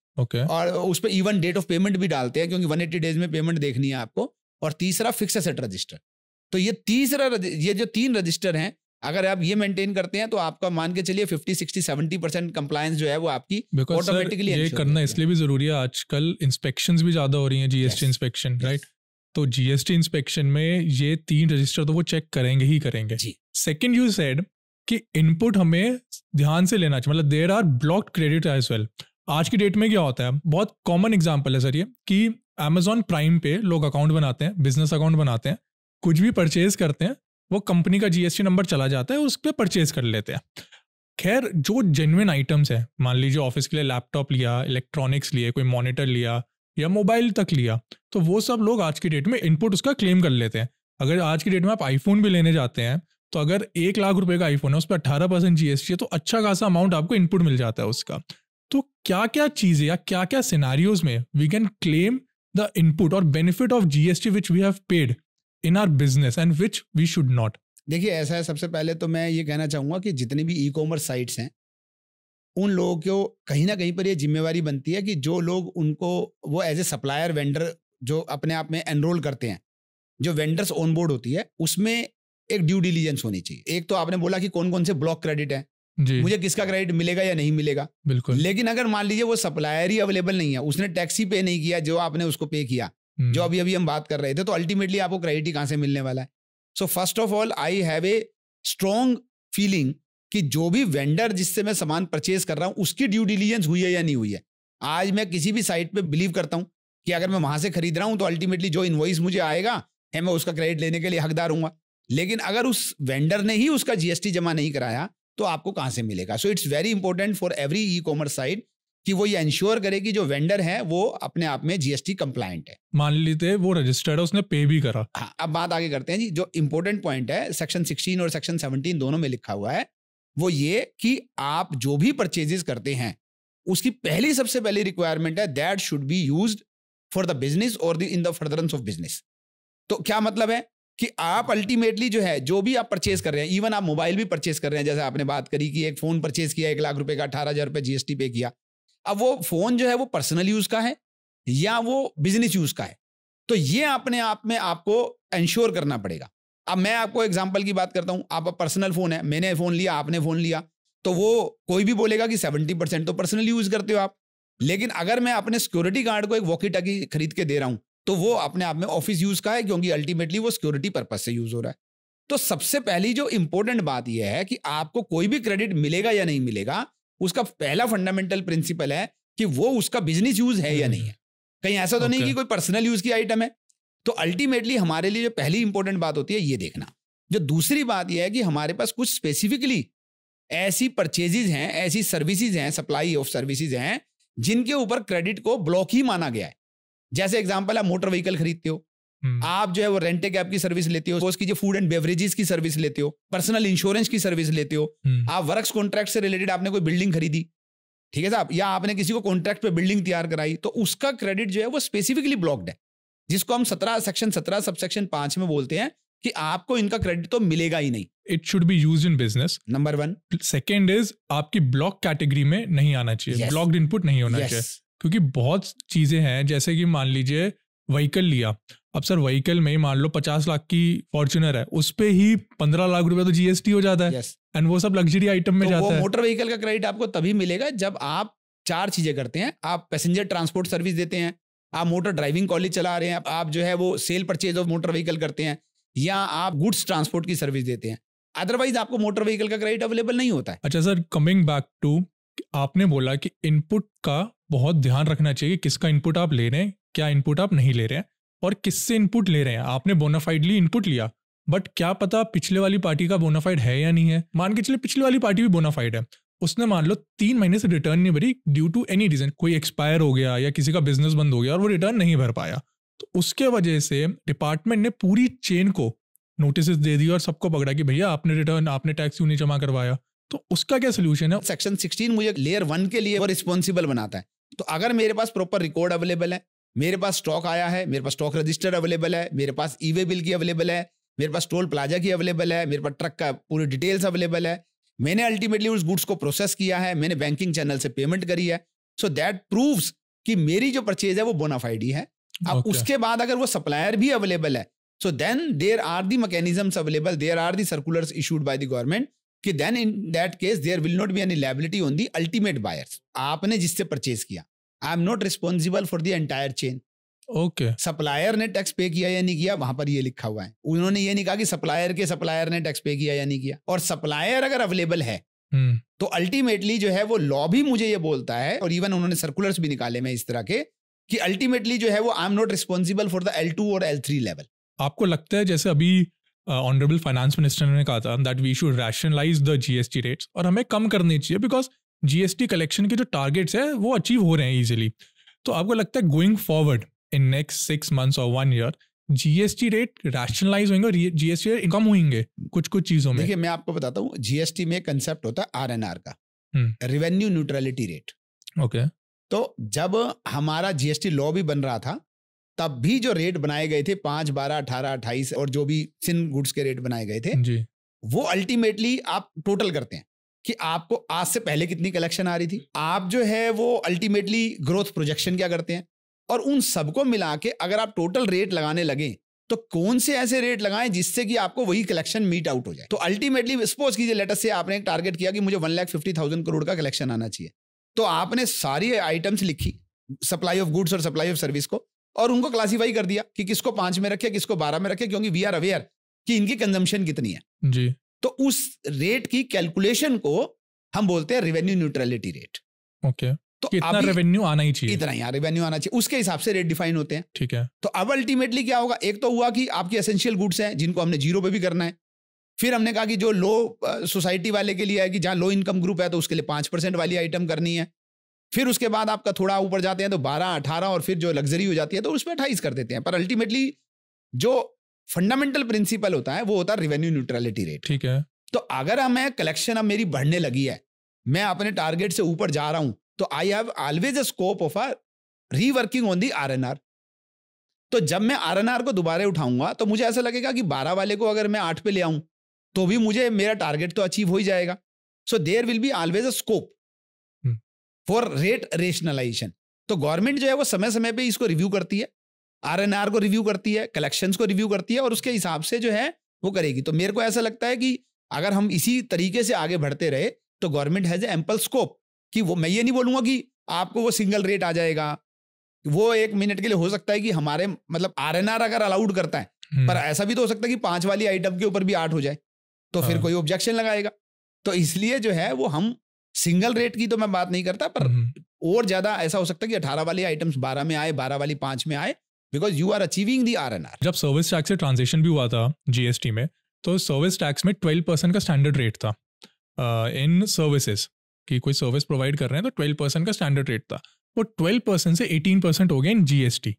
और उस पर इवन डेट ऑफ पेमेंट भी डालते हैं, क्योंकि 180 डेज में पेमेंट देखनी है आपको। और तीसरा फिक्स एसेट रजिस्टर। तो ये जो 3 रजिस्टर हैं, अगर आप ये मेंटेन करते हैं तो आपका मान के चलिए 50, 60, 70% कंप्लायंस जो है वो आपकी ऑटोमेटिकली ये करना इसलिए भी जरूरी है, आजकल इंस्पेक्शंस भी ज्यादा हो रही हैं, जीएसटी इंस्पेक्शन, राइट? तो जीएसटी इंस्पेक्शन में ये 3 रजिस्टर तो वो चेक करेंगे ही करेंगे। सेकंड, यू सेड कि इनपुट हमें ध्यान से लेना चाहिए, मतलब there are blocked credit as well. आज की डेट में क्या होता है, बहुत कॉमन एग्जांपल है सर ये, कि Amazon प्राइम पे लोग अकाउंट बनाते हैं, बिजनेस अकाउंट बनाते हैं, कुछ भी परचेज करते हैं, वो कंपनी का जीएसटी नंबर चला जाता है, उस पर परचेज कर लेते हैं। खैर, जो जेन्युइन आइटम्स हैं, मान लीजिए ऑफिस के लिए लैपटॉप लिया, इलेक्ट्रॉनिक्स लिए, कोई मॉनिटर लिया या मोबाइल तक लिया, तो वो सब लोग आज की डेट में इनपुट उसका क्लेम कर लेते हैं। अगर आज की डेट में आप आईफोन भी लेने जाते हैं, तो अगर 1 लाख रुपए का आईफोन है, उस पर 18% जीएसटी है, तो अच्छा खासा अमाउंट आपको इनपुट मिल जाता है उसका। तो क्या क्या चीजें या क्या क्या सिनेरियोज में we can claim the input और benefit of GST which we have paid in our business and which we should not? देखिए, ऐसा है, सबसे पहले तो मैं ये कहना चाहूंगा कि जितनी भी ई कॉमर्स साइट्स हैं, उन लोगों को कहीं ना कहीं पर ये जिम्मेवारी बनती है कि जो लोग उनको वो एज ए सप्लायर वेंडर जो अपने आप में एनरोल करते हैं, जो वेंडर्स ऑन बोर्ड होती है, उसमें एक ड्यू डिलीजेंस होनी चाहिए। एक तो आपने बोला कि कौन कौन से ब्लॉक क्रेडिट है, मुझे किसका क्रेडिट मिलेगा या नहीं मिलेगा। बिल्कुल। लेकिन अगर मान लीजिए वो सप्लायर ही अवेलेबल नहीं है, उसने टैक्स ही पे नहीं किया जो आपने उसको पे किया, जो अभी हम बात कर रहे थे, तो अल्टीमेटली आपको क्रेडिट ही कहां से मिलने वाला है। So first of all I have a strong feeling कि जो भी वेंडर जिससे मैं सामान परचेज कर रहा हूं उसकी ड्यू डिलीजेंस हुई है या नहीं हुई है। आज मैं किसी भी साइट पे बिलीव करता हूं कि अगर मैं वहां से खरीद रहा हूं तो अल्टीमेटली जो इनवॉइस मुझे आएगा है मैं उसका क्रेडिट लेने के लिए हकदार हूंगा। लेकिन अगर उस वेंडर ने ही उसका जीएसटी जमा नहीं कराया तो आपको कहां से मिलेगा। So it's very important for every e commerce site कि वो ये इंश्योर करे कि जो वेंडर है वो अपने आप में जीएसटी कंप्लायंट है। मान लीजिए वो रजिस्टर्ड है, उसने पे भी करा। हाँ, अब बात आगे करते हैं जी। जो इंपॉर्टेंट पॉइंट है सेक्शन 16 और सेक्शन 17 दोनों में लिखा हुआ है वो ये कि आप जो भी परचेजेस करते हैं उसकी सबसे पहली रिक्वायरमेंट है that should be used for the business और in the furtherance of business. तो क्या मतलब है कि आप अल्टीमेटली जो है जो भी आप परचेज कर रहे हैं, इवन आप मोबाइल भी परचेज कर रहे हैं, जैसे आपने बात करी कि एक फोन परचेज किया 1 लाख रुपए का, 18,000 रुपए जीएसटी पे किया। अब वो फोन जो है वो पर्सनल यूज का है या वो बिजनेस यूज का है, तो ये अपने आप में आपको इंश्योर करना पड़ेगा। अब मैं आपको एग्जांपल की बात करता हूं, आप पर्सनल फोन है, मैंने फोन लिया, आपने फोन लिया, तो वो कोई भी बोलेगा कि 70% तो पर्सनल यूज करते हो आप। लेकिन अगर मैं अपने सिक्योरिटी गार्ड को एक वॉकी टॉकी खरीद के दे रहा हूं तो वो अपने आप में ऑफिस यूज का है, क्योंकि अल्टीमेटली वो सिक्योरिटी पर्पस से यूज हो रहा है। तो सबसे पहली जो इंपॉर्टेंट बात यह है कि आपको कोई भी क्रेडिट मिलेगा या नहीं मिलेगा, उसका पहला फंडामेंटल प्रिंसिपल है कि वो उसका बिजनेस यूज है या नहीं है। कहीं ऐसा तो नहीं कि कोई पर्सनल यूज की आइटम है। तो अल्टीमेटली हमारे लिए जो पहली इंपॉर्टेंट बात होती है ये देखना। जो दूसरी बात यह है कि हमारे पास कुछ स्पेसिफिकली ऐसी परचेजेज हैं, ऐसी सर्विसेज हैं, सप्लाई ऑफ सर्विसेज हैं जिनके ऊपर क्रेडिट को ब्लॉक ही माना गया है। जैसे एग्जांपल, आप मोटर व्हीकल खरीदते हो, आप जो है वो रेंट ए कैब की सर्विस लेते हो, उसकी जो फूड एंड बेवरेजेस की सर्विस लेते हो, पर्सनल इंश्योरेंस की सर्विस लेते हो, आप वर्क्स कॉन्ट्रैक्ट से रिलेटेड आपने कोई बिल्डिंग खरीदी, ठीक है साहब, या आपने किसी को कॉन्ट्रैक्ट पे बिल्डिंग तैयार कराई, तो उसका क्रेडिट जो है वो स्पेसिफिकली ब्लॉक्ड है, जिसको हम सेक्शन 17 सबसेक्शन 5 में बोलते हैं कि आपको इनका क्रेडिट तो मिलेगा ही नहीं। It should be used in business, number 1। Second is आपकी ब्लॉक कैटेगरी में नहीं आना चाहिए, ब्लॉक्ड इनपुट नहीं होना चाहिए, क्योंकि बहुत चीजें हैं, जैसे कि मान लीजिए व्हीकल लिया, अब सर व्हीकल में मान लो 50 लाख की फॉर्च्यूनर है, उस पे ही 15 लाख रुपए तो जीएसटी हो जाता है, एंड वो सब लग्जरी आइटम में जाता है। मोटर व्हीकल का क्रेडिट आपको तभी मिलेगा जब आप 4 चीजें करते हैं। आप पैसेंजर ट्रांसपोर्ट सर्विस देते हैं, आप मोटर ड्राइविंग कॉलेज चला रहे हैं, आप जो है वो cell purchase of motor vehicle करते हैं, या आप गुड्स ट्रांसपोर्ट की सर्विस देते हैं। अदरवाइज आपको मोटर व्हीकल का क्रेडिट अवेलेबल नहीं होता है। अच्छा सर, कमिंग बैक टू, आपने बोला कि इनपुट का बहुत ध्यान रखना चाहिए कि किसका इनपुट आप ले रहे हैं, क्या इनपुट आप नहीं ले रहे हैं और किससे इनपुट ले रहे हैं। आपने बोनाफाइडली इनपुट लिया, बट क्या पता पिछले वाली पार्टी का बोनाफाइड है या नहीं है। मान के चलिए पिछले वाली पार्टी भी बोनाफाइड है, उसने मान लो 3 महीने से रिटर्न नहीं भरी ड्यू टू एनी रीजन, कोई एक्सपायर हो गया या किसी का बिजनेस बंद हो गया और वो रिटर्न नहीं भर पाया, तो उसके वजह से डिपार्टमेंट ने पूरी चेन को नोटिस दे दिया और सबको पकड़ा कि भैया आपने रिटर्न, आपने टैक्स क्यों नहीं जमा करवाया। तो उसका क्या सोल्यूशन है? सेक्शन 16 मुझे लेयर 1 के लिए वो रिस्पॉन्सिबल बनाता है। तो अगर मेरे पास प्रॉपर रिकॉर्ड अवेलेबल है, मेरे पास स्टॉक आया है, मेरे पास स्टॉक रजिस्टर अवेलेबल है, मेरे पास ईवे बिल की अवेलेबल है, मेरे पास टोल प्लाजा की अवेलेबल है, मेरे पास ट्रक का पूरी डिटेल्स अवेलेबल है, मैंने अल्टीमेटली उस गुड्स को प्रोसेस किया है, मैंने बैंकिंग चैनल से पेमेंट करी है, सो दैट प्रूव्स कि मेरी जो परचेज है वो बोनाफाइड ही है। अब उसके बाद अगर वो सप्लायर भी अवेलेबल है, so then there are the mechanisms available, there are the circulars issued by the government कि then in that case there will not be any liability on the ultimate buyers। आपने जिससे परचेज किया, I am not responsible for the entire chain। Okay, supplier ने टैक्स पे किया या नहीं किया वहां पर ये लिखा हुआ है। उन्होंने ये नहीं कहा कि सप्लायर ने टैक्स पे किया या नहीं किया। और सप्लायर अगर अवेलेबल है तो अल्टीमेटली जो है वो लॉ भी मुझे ये बोलता है, और इवन उन्होंने सर्कुलर्स भी निकाले में इस तरह के, कि अल्टीमेटली जो है वो I am not responsible for the L2 और L3 लेवल। आपको लगता है जैसे अभी ऑनरेबल फाइनेंस मिनिस्टर ने कहा था that we should rationalise the GST rates और हमें कम करनी चाहिए बिकॉज GST कलेक्शन के जो टारगेट्स है वो अचीव हो रहे हैं इजीली। तो आपको लगता है going forward in next 6 months और 1 year GST रेट रैशनलाइज होंगे और GST रेट कम होंगे कुछ चीजों में? देखिए मैं आपको बताता हूँ, GST में कंसेप्ट होता है RNR का, रेवेन्यू न्यूट्रलिटी रेट। ओके, तो जब हमारा GST लॉ भी बन रहा था तब भी जो रेट बनाए गए थे 5, 12, 18, 28 और जो भी सिन गुड्स के रेट बनाए गए थे जी, वो अल्टीमेटली आप टोटल करते हैं कि आपको आज से पहले कितनी कलेक्शन आ रही थी, आप जो है वो अल्टीमेटली ग्रोथ प्रोजेक्शन क्या करते हैं, और उन सबको मिला के अगर आप टोटल रेट लगाने लगे तो कौन से ऐसे रेट लगाएं जिससे कि आपको वही कलेक्शन मीट आउट हो जाए। तो अल्टीमेटली सपोज कीजिए लेट अस से आपने एक टारगेट किया कि मुझे 1,50,000 करोड़ का कलेक्शन आना चाहिए, तो आपने सारी आइटम्स लिखी सप्लाई ऑफ गुड्स और सप्लाई ऑफ सर्विस को, और उनको क्लासीफाई कर दिया कि किसको 5 में रखे, किसको 12 में रखे, क्योंकि वी आर अवेयर कि इनकी कंजम्पशन कितनी है जी। तो उस रेट की कैलकुलेशन को हम बोलते हैं रेवेन्यू न्यूट्रलिटी रेट। ओके, तो इतना रेवेन्यू आना ही चाहिए, इतना ही रेवेन्यू आना चाहिए, उसके हिसाब से रेट डिफाइन होते हैं। ठीक है। तो अब अल्टीमेटली क्या होगा, एक तो हुआ कि आपकी एसेंशियल गुड्स हैं जिनको हमने 0 पे भी करना है, फिर हमने कहा कि जो लो सोसाइटी वाले के लिए है कि जहां लो इनकम ग्रुप है तो उसके लिए 5% वाली आइटम करनी है, फिर उसके बाद आपका थोड़ा ऊपर जाते हैं तो 12, 18 और फिर जो लग्जरी हो जाती है तो उसमें 28 कर देते हैं। पर अल्टीमेटली जो फंडामेंटल प्रिंसिपल होता है वो होता है रेवेन्यू न्यूट्रलिटी रेट। ठीक है। तो अगर मैं कलेक्शन अब मेरी बढ़ने लगी है, मैं अपने टारगेट से ऊपर जा रहा हूं, तो I have always a scope of a reworking on the RNR। तो जब मैं RNR को दोबारा उठाऊंगा तो मुझे ऐसा लगेगा कि 12 वाले को अगर मैं 8 पे ले आऊं तो भी मुझे मेरा टारगेट तो अचीव हो ही जाएगा। So there will be always a scope for rate rationalisation. तो गवर्नमेंट जो है वो समय समय पे इसको रिव्यू करती है, RNR को रिव्यू करती है, कलेक्शंस को रिव्यू करती है और उसके हिसाब से जो है वो करेगी। तो मेरे को ऐसा लगता है कि अगर हम इसी तरीके से आगे बढ़ते रहे तो गवर्नमेंट हैज एम्पल स्कोप कि वो, मैं ये नहीं बोलूंगा कि आपको वो सिंगल रेट आ जाएगा, वो 1 मिनट के लिए हो सकता है कि हमारे मतलब RNR अगर अलाउड करता है, पर ऐसा भी तो हो सकता है कि 5 वाली आइटम के ऊपर भी 8 हो जाए तो फिर कोई ऑब्जेक्शन लगाएगा। तो इसलिए जो है वो हम सिंगल रेट की तो मैं बात नहीं करता, पर और ज्यादा ऐसा हो सकता है कि 18 वाली आइटम्स 12 में आए, 12 वाली 5 में आए, because you are achieving the RNR। जब सर्विस टैक्स से ट्रांजिशन भी हुआ था GST में, तो सर्विस टैक्स में 12% का स्टैंडर्ड रेट था इन सर्विसेज, कि कोई सर्विस प्रोवाइड कर रहे हैं तो 12% का स्टैंडर्ड रेट था, वो 12% से 18% हो गया इन GST,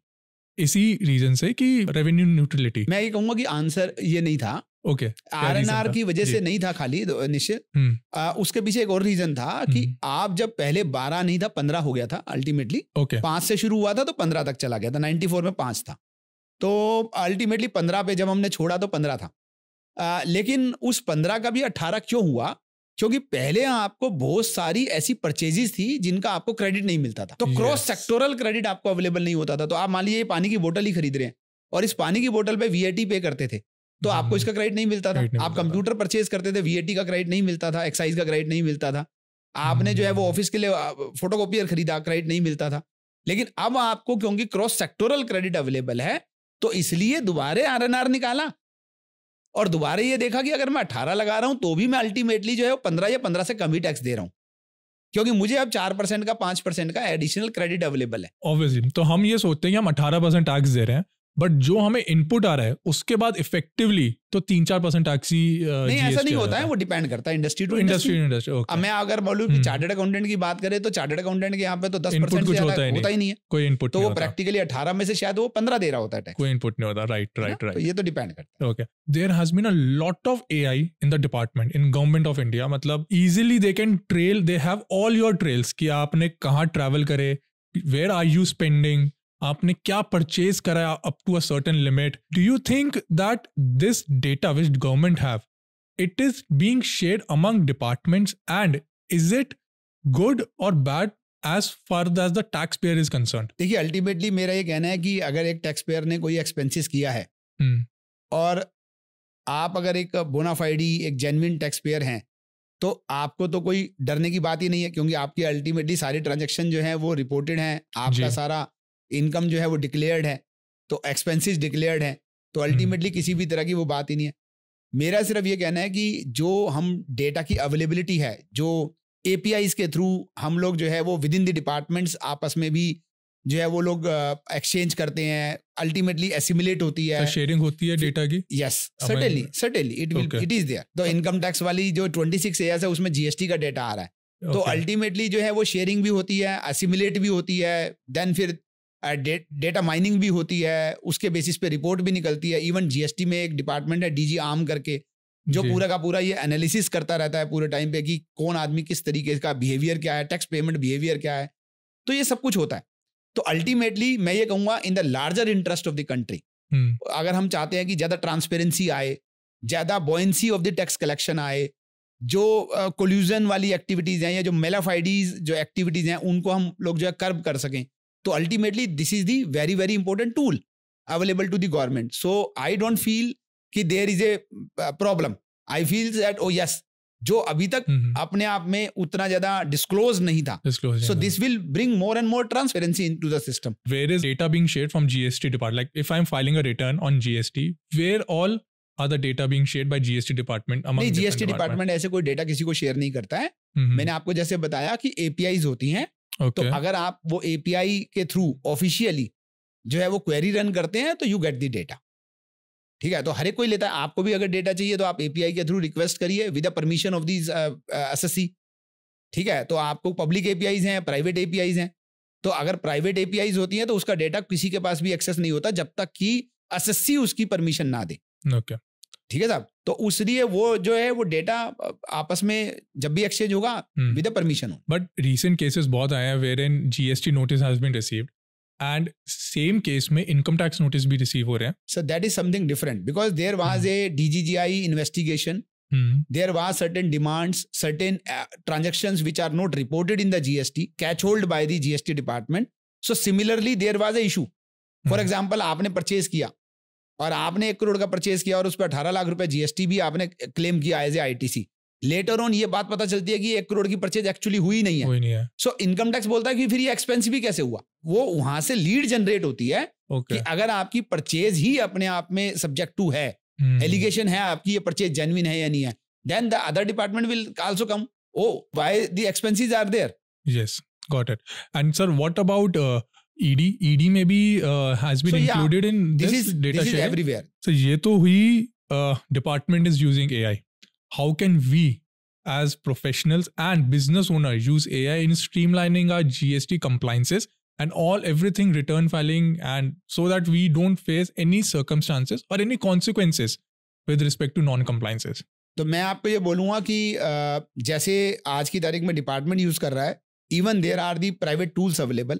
इसी रीजन से कि रेवेन्यू न्यूट्रलिटी। मैं ये कहूंगा कि आंसर ये नहीं था, ओके, RNR की वजह से नहीं था खाली निश्चित, उसके पीछे एक और रीजन था कि आप जब पहले 12 नहीं था 15 हो गया था अल्टीमेटली, 5 से शुरू हुआ था तो 15 तक चला गया था, 94 में 5 था, तो अल्टीमेटली 15 पे जब हमने छोड़ा तो 15 था। लेकिन उस 15 का भी 18 क्यों हुआ, क्योंकि पहले आपको बहुत सारी ऐसी परचेजेस थी जिनका आपको क्रेडिट नहीं मिलता था, तो क्रॉस सेक्टोरल क्रेडिट आपको अवेलेबल नहीं होता था। तो आप मान लीजिए पानी की बोतल ही खरीद रहे हैं और इस पानी की बोतल पे VAT पे करते थे तो आपको इसका क्रेडिट नहीं मिलता था। आप कंप्यूटर परचेज करते थे, VAT का क्रेडिट नहीं मिलता था, एक्साइज का क्रेडिट नहीं मिलता था। आपने जो है वो ऑफिस के लिए फोटोकॉपियर खरीदा, क्रेडिट नहीं मिलता था। लेकिन अब आपको क्योंकि क्रॉस सेक्टोरल क्रेडिट अवेलेबल है तो इसलिए दोबारा RNR निकाला और दोबारा ये देखा कि अगर मैं 18 लगा रहा हूं तो भी मैं अल्टीमेटली जो है 15 या 15 से कम ही टैक्स दे रहा हूं। क्योंकि मुझे अब 4% का 5% का एडिशनल क्रेडिट अवेलेबल है। ऑब्वियसली, तो हम ये सोचते हैं कि हम 18% टैक्स दे रहे हैं, बट जो हमें इनपुट आ रहा है उसके बाद इफेक्टिवली तो 3-4% टैक्स ही नहीं, ऐसा नहीं होता है, वो डिपेंड करता है इंडस्ट्री टू इंडस्ट्री। अब मैं अगर बोलूं कि चार्टर्ड अकाउंटेंट की बात करें तो चार्टर्ड अकाउंटेंट के यहाँ पे तो 10% से ज्यादा होता ही नहीं है, कोई इनपुट, तो वो प्रैक्टिकली 18 में से शायद वो 15 दे रहा होता है टैक्स, कोई इनपुट नहीं होता। राइट। तो ये तो डिपेंड करता है। Okay, there has been a lot of AI in the department in government of India, मतलब easily they can trail, they have all your trails कि आपने कहाँ ट्रैवल करे, वेयर आर यू स्पेंडिंग, आपने क्या परचेज करा up to a certain limit. Do you think that this data which government have, it is being shared among departments, and is it good or bad as far as the tax payer is concerned? देखिए, अल्टीमेटली मेरा ये कहना है कि अगर एक टैक्स पेयर ने कोई एक्सपेंसेस किया है और आप अगर एक बोनाफाइडी एक जेन्युइन टैक्स पेयर हैं, तो आपको तो कोई डरने की बात ही नहीं है, क्योंकि आपकी अल्टीमेटली सारी ट्रांजेक्शन जो है वो रिपोर्टेड हैं, आपका सारा इनकम जो है वो डिक्लेयर्ड है, तो एक्सपेंसेस डिक्लेयर्ड है, तो अल्टीमेटली किसी भी तरह की वो बात ही नहीं है। मेरा सिर्फ ये कहना है कि जो हम डेटा की अवेलेबिलिटी है, जो APIs के थ्रू हम लोग जो है वो विद इन द डिपार्टमेंट्स आपस में भी जो है वो लोग एक्सचेंज करते हैं, अल्टीमेटली एसिमुलेट होती है, शेयरिंग होती है डेटा की। Yes, certainly it is there. तो इनकम टैक्स वाली जो 26 एयर्स है उसमें GST का डेटा आ रहा है, तो अल्टीमेटली जो है वो शेयरिंग भी होती है, एसिमुलेट भी होती है, देन फिर डेटा माइनिंग भी होती है, उसके बेसिस पे रिपोर्ट भी निकलती है। इवन GST में एक डिपार्टमेंट है DG आर्म करके, जो पूरा का पूरा ये एनालिसिस करता रहता है पूरे टाइम पे कि कौन आदमी किस तरीके का बिहेवियर क्या है, टैक्स पेमेंट बिहेवियर क्या है, तो ये सब कुछ होता है। तो अल्टीमेटली मैं ये कहूँगा in the larger interest of the country, अगर हम चाहते हैं कि ज़्यादा ट्रांसपेरेंसी आए, ज़्यादा buoyancy of the tax collection आए, जो कोल्यूजन वाली एक्टिविटीज़ हैं या जो मेलाफाइडीज जो एक्टिविटीज़ हैं उनको हम लोग जो है कर्ब कर सकें, तो ultimately this is the very very important tool available to the government. So I don't feel कि there is a problem, I feel that oh yes, जो अभी तक अपने आप में उतना ज्यादा डिस्क्लोज नहीं था, so this will bring more and more transparency into the system. Where is data being shared from GST department, like if I am filing a return on GST, where all are the data being shared by GST department? नहीं, GST डिपार्टमेंट ऐसे कोई डेटा किसी को शेयर नहीं करता है। मैंने आपको जैसे बताया कि APIs होती हैं, तो अगर आप वो API के थ्रू ऑफिशियली जो है वो क्वेरी रन करते हैं तो यू गेट द डेटा, ठीक है। तो हर एक कोई लेता है, आपको भी अगर डेटा चाहिए तो आप API के थ्रू रिक्वेस्ट करिए with the permission of this SSC, ठीक है। तो आपको पब्लिक APIs हैं, प्राइवेट APIs हैं, तो अगर प्राइवेट APIs होती हैं तो उसका डेटा किसी के पास भी एक्सेस नहीं होता जब तक कि SSC उसकी परमिशन ना दे, ठीक है साहब। तो उसलिए वो जो है वो डेटा आपस में जब भी एक्सचेंज होगा विद द परमिशन हो। बट रीसेंट केसेस बहुत आए हैं wherein GST notice has been received and same case में इनकम टैक्स नोटिस भी रिसीव हो रहे हैं। So that is something different because there was a DGGI investigation, there was certain demands, certain transactions which are not reported in the GST catch hold by the GST department. So similarly there was a issue, for example आपने परचेज किया और आपने 1 करोड़ का परचेज किया और उस पर 18 लाख रुपए GST भी आपने क्लेम किया as a ITC। Later on ये बात पता चलती है कि 1 करोड़ की परचेज एक्चुअली हुई नहीं है। सो इनकम टैक्स बोलता है कि फिर ये एक्सपेंस भी कैसे हुआ। वो वहां से लीड जनरेट होती है कि अगर आपकी परचेज ही अपने आप में सब्जेक्ट टू है, एलिगेशन है आपकी ये परचेज जेन्युइन है या नहीं है, then the other department will also come, oh why the expenses are there. Yes, got it. And sir what about ED में भी has been included in this data this sharing? is everywhere. So ये तो हुई department is using AI. How can we as professionals and business owners use AI in streamlining our GST compliances and everything return filing, and so that we don't face any circumstances or any consequences with respect to non-compliances? तो मैं आपको ये बोलूँगा कि जैसे आज की तारीख में डिपार्टमेंट यूज कर रहा है, even there are the private tools available,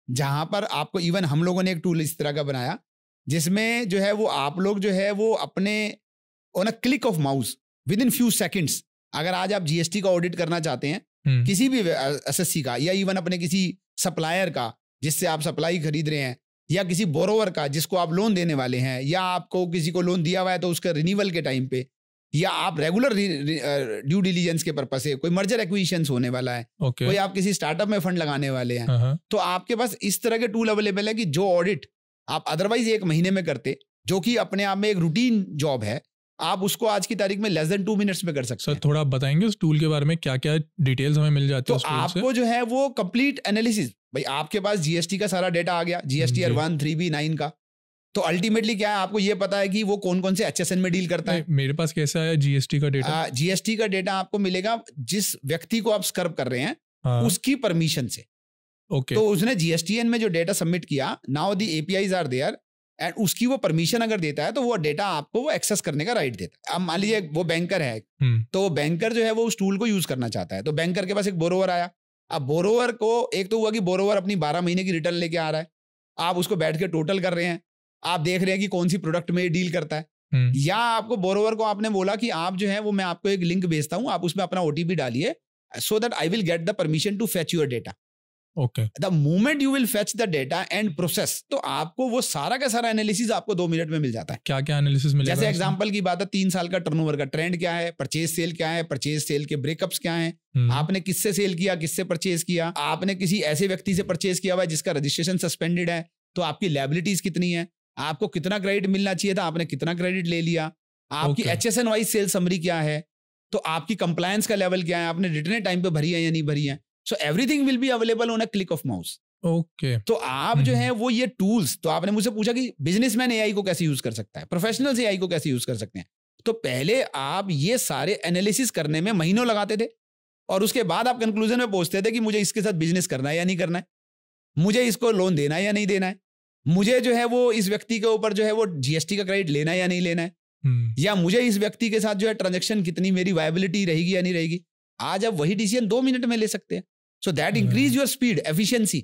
जहाँ पर आपको इवन हम लोगों ने एक टूल इस तरह का बनाया जिसमें जो है वो आप लोग जो है वो अपने on a click of mouse with in few seconds, अगर आज आप GST का ऑडिट करना चाहते हैं किसी भी SSC का, या इवन अपने किसी सप्लायर का जिससे आप सप्लाई खरीद रहे हैं, या किसी बोरोवर का जिसको आप लोन देने वाले हैं, या आपको किसी को लोन दिया हुआ है तो उसका रिन्यूअल के टाइम पे, या आप रेगुलर ड्यू डिलीजेंस के पर्पस से, कोई मर्जर एक्विजिशंस होने वाला है, कोई आप किसी स्टार्टअप में फंड लगाने वाले हैं, तो आपके पास इस तरह के टूल अवेलेबल है कि जो ऑडिट आप अदरवाइज 1 महीने में करते, जो कि अपने आप में एक रूटीन जॉब है, आप उसको आज की तारीख में लेस देन 2 मिनट्स में कर सकते हैं। सर थोड़ा बताएंगे उस टूल के बारे में, क्या क्या डिटेल्स हमें मिल जाती है तो आपको जो है वो कंप्लीट एनालिसिस, भाई आपके पास जीएसटी का सारा डेटा आ गया, जीएसटीआर 1, 3B, 9 का, तो अल्टीमेटली क्या है, आपको ये पता है कि वो कौन कौन से HSN में डील करता है। मेरे पास कैसे आया जीएसटी का डेटा? जीएसटी का डेटा आपको मिलेगा जिस व्यक्ति को आप स्क्रब कर रहे हैं, उसकी परमिशन से। ओके। तो उसने जीएसटीएन में जो डेटा सबमिट किया, now the APIs are there, and उसकी वो परमिशन अगर देता है तो वो डेटा आपको वो एक्सेस करने का राइट देता है। अब मान लीजिए वो बैंकर है, तो वो बैंकर जो है वो उस टूल को यूज करना चाहता है, तो बैंकर के पास एक बोरोवर आया। अब बोरोवर को एक तो हुआ कि बोरोवर अपनी 12 महीने की रिटर्न लेके आ रहा है, आप उसको बैठ के टोटल कर रहे हैं, आप देख रहे हैं कि कौन सी प्रोडक्ट में डील करता है, या आपको बोरोवर को आपने बोला कि आप जो है वो मैं आपको एक लिंक भेजता हूं, आप उसमें अपना ओटीपी डालिए so that I will get the permission to fetch your data. Okay. The moment you will fetch the data and process, तो आपको वो सारा का सारा एनालिसिस आपको 2 मिनट में मिल जाता है। क्या क्या एनालिसिस मिलेगा? जैसे एग्जांपल की बात है, 3 साल का टर्नओवर का ट्रेंड क्या है, परचेज सेल क्या है, परचेज सेल के ब्रेकअप्स क्या हैं, आपने किससे सेल किया, किससे परचेज किया, आपने किसी ऐसे व्यक्ति से परचेज किया हुआ है जिसका रजिस्ट्रेशन सस्पेंडेड है, तो आपकी लायबिलिटीज कितनी है, आपको कितना क्रेडिट मिलना चाहिए था, आपने कितना क्रेडिट ले लिया, आपकी HSN वाइज सेल समरी क्या है, तो आपकी कंप्लायंस का लेवल क्या है, आपने रिटर्न टाइम पे भरी है या नहीं भरी है। So everything will be available on a click of mouse. Okay. तो आप जो है वो ये टूल्स, तो आपने मुझसे पूछा कि बिजनेसमैन एआई को कैसे यूज कर सकता है, प्रोफेशनल्स एआई को कैसे यूज कर सकते हैं। तो पहले आप ये सारे एनालिसिस करने में महीनों लगाते थे, और उसके बाद आप कंक्लूजन में पहुंचते थे कि मुझे इसके साथ बिजनेस करना है या नहीं करना है, मुझे इसको लोन देना है या नहीं देना है, मुझे जो है वो इस व्यक्ति के ऊपर जो है वो जीएसटी का क्रेडिट लेना है या नहीं लेना है, या मुझे इस व्यक्ति के साथ जो है ट्रांजेक्शन कितनी मेरी वायबिलिटी रहेगी या नहीं रहेगी। आज आप वही डिसीजन 2 मिनट में ले सकते हैं। So that increase your speed, efficiency.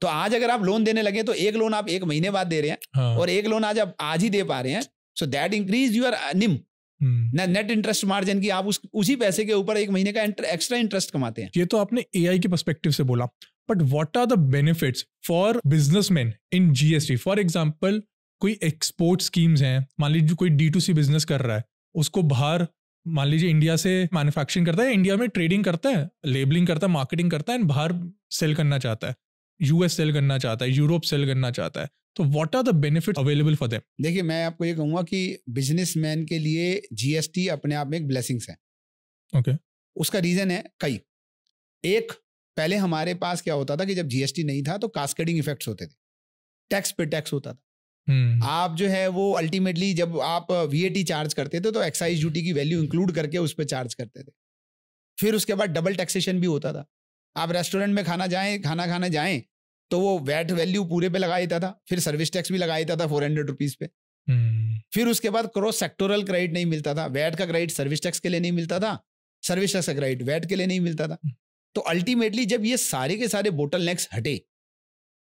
तो आज अगर आप लोन देने लगे तो एक लोन आप 1 महीने बाद दे रहे हैं, और एक लोन आज आप आज ही दे पा रहे हैं। सो दैट इंक्रीज योर निम, नेट इंटरेस्ट मार्जिन, की आप उसी पैसे के ऊपर 1 महीने का एक्स्ट्रा इंटरेस्ट कमाते हैं। ये तो आपने एआई के पर्सपेक्टिव से बोला, but what are the benefits for businessman in GST? For example कोई एक्सपोर्ट स्कीम्स हैं, मान लीजिए कोई D2C बिजनेस कर रहा है, उसको बाहर मान लीजिए इंडिया से मैन्युफैक्चरिंग करता है, इंडिया में ट्रेडिंग करता है, लेबलिंग करता है, मार्केटिंग करता है, एंड बाहर सेल करना चाहता है, यूएस सेल करना चाहता है, यूरोप सेल करना चाहता है, तो what are the benefits available for them? देखिए, मैं आपको ये कहूंगा कि बिजनेसमैन के लिए जीएसटी अपने आप में एक ब्लेसिंग्स है। ओके। उसका रीजन है कई। एक, पहले हमारे पास क्या होता था कि जब जीएसटी नहीं था तो कास्केडिंग इफेक्ट्स होते थे, टैक्स पे टैक्स होता था। आप जो है वो अल्टीमेटली जब आप VAT चार्ज करते थे तो एक्साइज ड्यूटी की वैल्यू इंक्लूड करके उस पर चार्ज करते थे। फिर उसके बाद डबल टैक्सेशन भी होता था। आप रेस्टोरेंट में खाना खाने जाएं तो वो वैट वैल्यू पूरे पे लगा देता था, फिर सर्विस टैक्स भी लगा देता था 400 रुपीज पे। फिर उसके बाद क्रॉस सेक्टोरल क्रेडिट नहीं मिलता था, वैट का क्रेडिट सर्विस टैक्स के लिए नहीं मिलता था, सर्विस टैक्स का क्रेडिट वैट के लिए नहीं मिलता था। तो अल्टीमेटली जब ये सारे के सारे बोटलनेक्स हटे,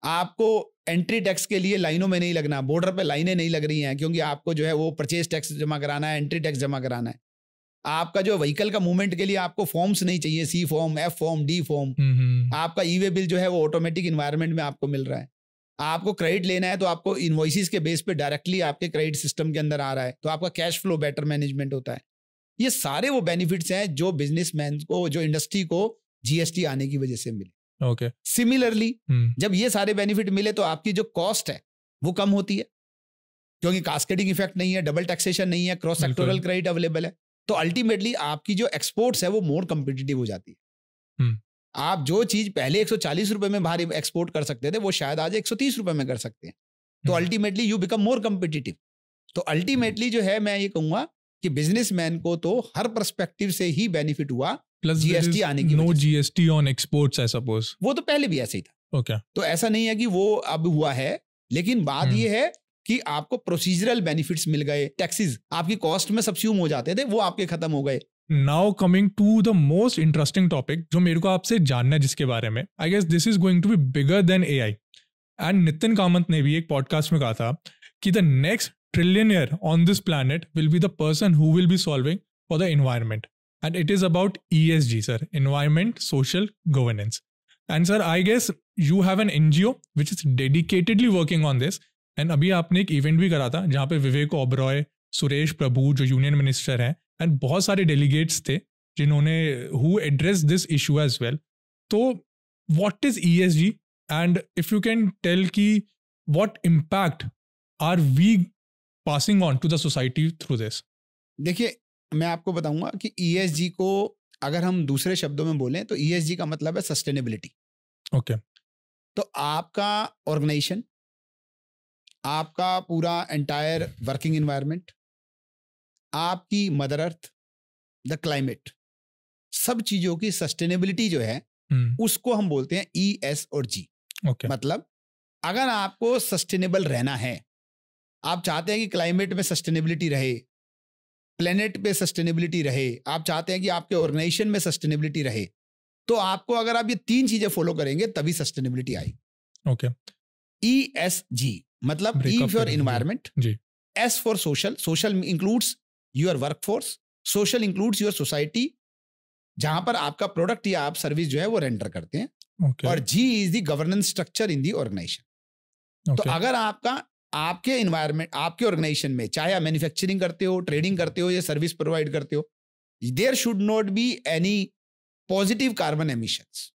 आपको एंट्री टैक्स के लिए लाइनों में नहीं लगना, बॉर्डर पे लाइनें नहीं लग रही हैं, क्योंकि आपको जो है वो परचेज टैक्स जमा कराना है, एंट्री टैक्स जमा कराना है। आपका जो व्हीकल का मूवमेंट के लिए आपको फॉर्म्स नहीं चाहिए, C form, F form, D form. आपका ई-वे बिल जो है वो ऑटोमेटिक इन्वायरमेंट में आपको मिल रहा है। आपको क्रेडिट लेना है तो आपको इनवॉइसेस के बेस पे डायरेक्टली आपके क्रेडिट सिस्टम के अंदर आ रहा है, तो आपका कैश फ्लो बेटर मैनेजमेंट होता है। ये सारे वो बेनिफिट्स हैं जो बिजनेसमैन को, जो इंडस्ट्री को जीएसटी आने की वजह से मिले। ओके। सिमिलरली जब ये सारे बेनिफिट मिले तो आपकी जो कॉस्ट है वो कम होती है, क्योंकि कास्केडिंग इफेक्ट नहीं है, डबल टैक्सेशन नहीं है, क्रॉस सेक्टोरल क्रेडिट अवेलेबल है। तो अल्टीमेटली आपकी जो एक्सपोर्ट्स है वो मोर कम्पिटिटिव हो जाती है। आप जो चीज पहले 140 रुपए में बाहर एक्सपोर्ट कर सकते थे वो शायद आज 130 रुपए में कर सकते हैं। तो ultimately you become more competitive. तो अल्टीमेटली जो है मैं ये कहूंगा कि बिजनेसमैन को तो हर पर्सपेक्टिव से ही बेनिफिट हुआ, प्लस जीएसटी आने की no GST on exports I suppose. वो तो पहले भी ऐसे ही था। ओके। तो ऐसा नहीं है कि वो अब हुआ है, लेकिन बात ये है कि आपको प्रोसीजरल बेनिफिट्स मिल गए, टैक्सेस आपकी कॉस्ट में सबस्यूम हो जाते थे, वो आपके खत्म हो गए। Now coming to the most interesting topic जो मेरे को आपसे जानना है, जिसके बारे में I guess this is going to be bigger than AI. And Nithin Kamath ने भी एक पॉडकास्ट में कहा था कि the next trillionaire on this planet will be the person who will be solving for the environment, and it is about ESG sir, environment social governance. And sir I guess you have an NGO which is dedicatedly working on this. And अभी आपने एक इवेंट भी करा था जहाँ पे विवेक ओबरॉय, सुरेश प्रभु जो यूनियन मिनिस्टर हैं, एंड बहुत सारे डेलीगेट्स थे जिन्होंने who address this issue as well. तो what is ESG and if you can tell की what impact are we passing on to the society through this? देखिए, मैं आपको बताऊंगा कि ESG को अगर हम दूसरे शब्दों में बोलें तो ESG का मतलब है सस्टेनेबिलिटी। ओके। तो आपका ऑर्गेनाइजेशन, आपका पूरा एंटायर वर्किंग एनवायरनमेंट, आपकी मदर अर्थ, द क्लाइमेट, सब चीजों की सस्टेनेबिलिटी जो है उसको हम बोलते हैं ES और G। ओके। मतलब अगर आपको सस्टेनेबल रहना है, आप चाहते हैं कि क्लाइमेट में सस्टेनेबिलिटी रहे, प्लेनेट पे सस्टेनेबिलिटी रहे, आप चाहते हैं कि आपके ऑर्गेनाइजेशन में सस्टेनेबिलिटी रहे, तो आपको अगर आप ये 3 चीजें फॉलो करेंगे तभी सस्टेनेबिलिटी आएगी। ओके। ESG मतलब E for environment, S for social, social includes your workforce, social includes your society जहां पर आपका प्रोडक्ट या आप सर्विस जो है वो रेंडर करते हैं, और G is the governance structure in the organisation. तो अगर आपके एनवायरनमेंट, आपके ऑर्गेनाइजेशन में, चाहे आप मैन्युफैक्चरिंग करते हो, ट्रेडिंग करते हो या सर्विस प्रोवाइड करते हो, there should not be any positive carbon emissions.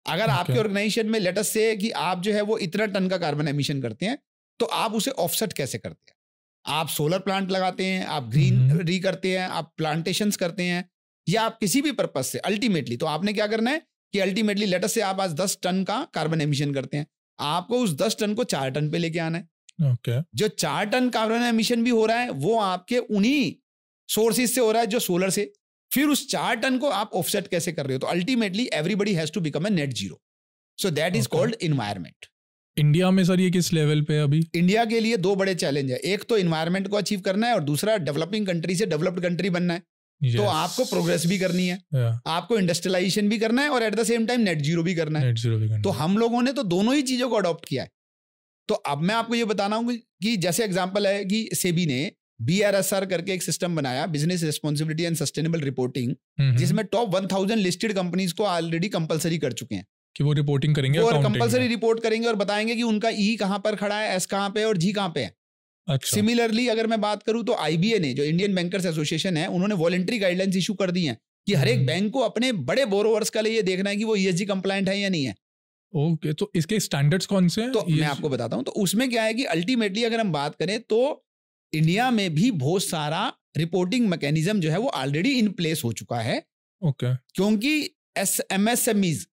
अगर आपके ऑर्गेनाइजेशन में लेट अस से कि आप जो है वो इतना टन का कार्बन एमिशन करते हैं, तो आप उसे ऑफसेट कैसे करते हैं? आप सोलर प्लांट लगाते हैं, आप ग्रीनरी करते हैं, आप प्लांटेशंस करते हैं, या आप किसी भी पर्पज से अल्टीमेटली, तो आपने क्या करना है कि अल्टीमेटली लेट अस से आप आज 10 टन का कार्बन एमिशन करते हैं, आपको उस 10 टन को 4 टन पे लेके आना है। जो 4 टन कार्बन एमिशन भी हो रहा है वो आपके उन्हीं सोर्सेज से हो रहा है जो सोलर से, फिर उस 4 टन को आप ऑफसेट कैसे कर रहे हो? तो ultimately everybody has to become a net zero, so that is called environment. India में सर ये किस लेवल पे अभी? इंडिया के लिए 2 बड़े चैलेंज है, एक तो एनवायरनमेंट को अचीव करना है और दूसरा डेवलपिंग कंट्री से डेवलप्ड कंट्री बनना है। तो आपको प्रोग्रेस भी करनी है, आपको इंडस्ट्रियलाइजेशन भी करना है और at the same time net zero भी करना है। तो हम लोगों ने तो दोनों ही चीजों को अडॉप्ट किया है। तो अब मैं आपको ये बताना हूँ कि जैसे एग्जांपल है कि सेबी ने BRSR करके एक सिस्टम बनाया, business responsibility and sustainable reporting, जिसमें टॉप 1000 लिस्टेड कंपनीज को ऑलरेडी कंपलसरी कर चुके हैं कि वो रिपोर्टिंग करेंगे, और कंपलसरी रिपोर्ट करेंगे और बताएंगे कि उनका E कहां पर खड़ा है, S कहां पे है और G कहां पे है। अच्छा। सिमिलरली अगर मैं बात करूं तो IBA ने, जो इंडियन बैंकर्स एसोसिएशन है, उन्होंने वॉलंटरी गाइडलाइंस इशू कर दी हैं कि हर एक बैंक को अपने बड़े बोरोवर्स का लिए ये देखना है कि वो ESG कंप्लायंट है या नहीं है। ओके, तो इसके स्टैंडर्ड्स कौन से हैं? तो मैं आपको बताता हूं। तो उसमें क्या है कि अल्टीमेटली अगर हम बात करें तो इंडिया में भी बहुत सारा रिपोर्टिंग मैकेनिज्म जो है वो ऑलरेडी इन प्लेस हो चुका है। ओके। क्योंकि MSMEs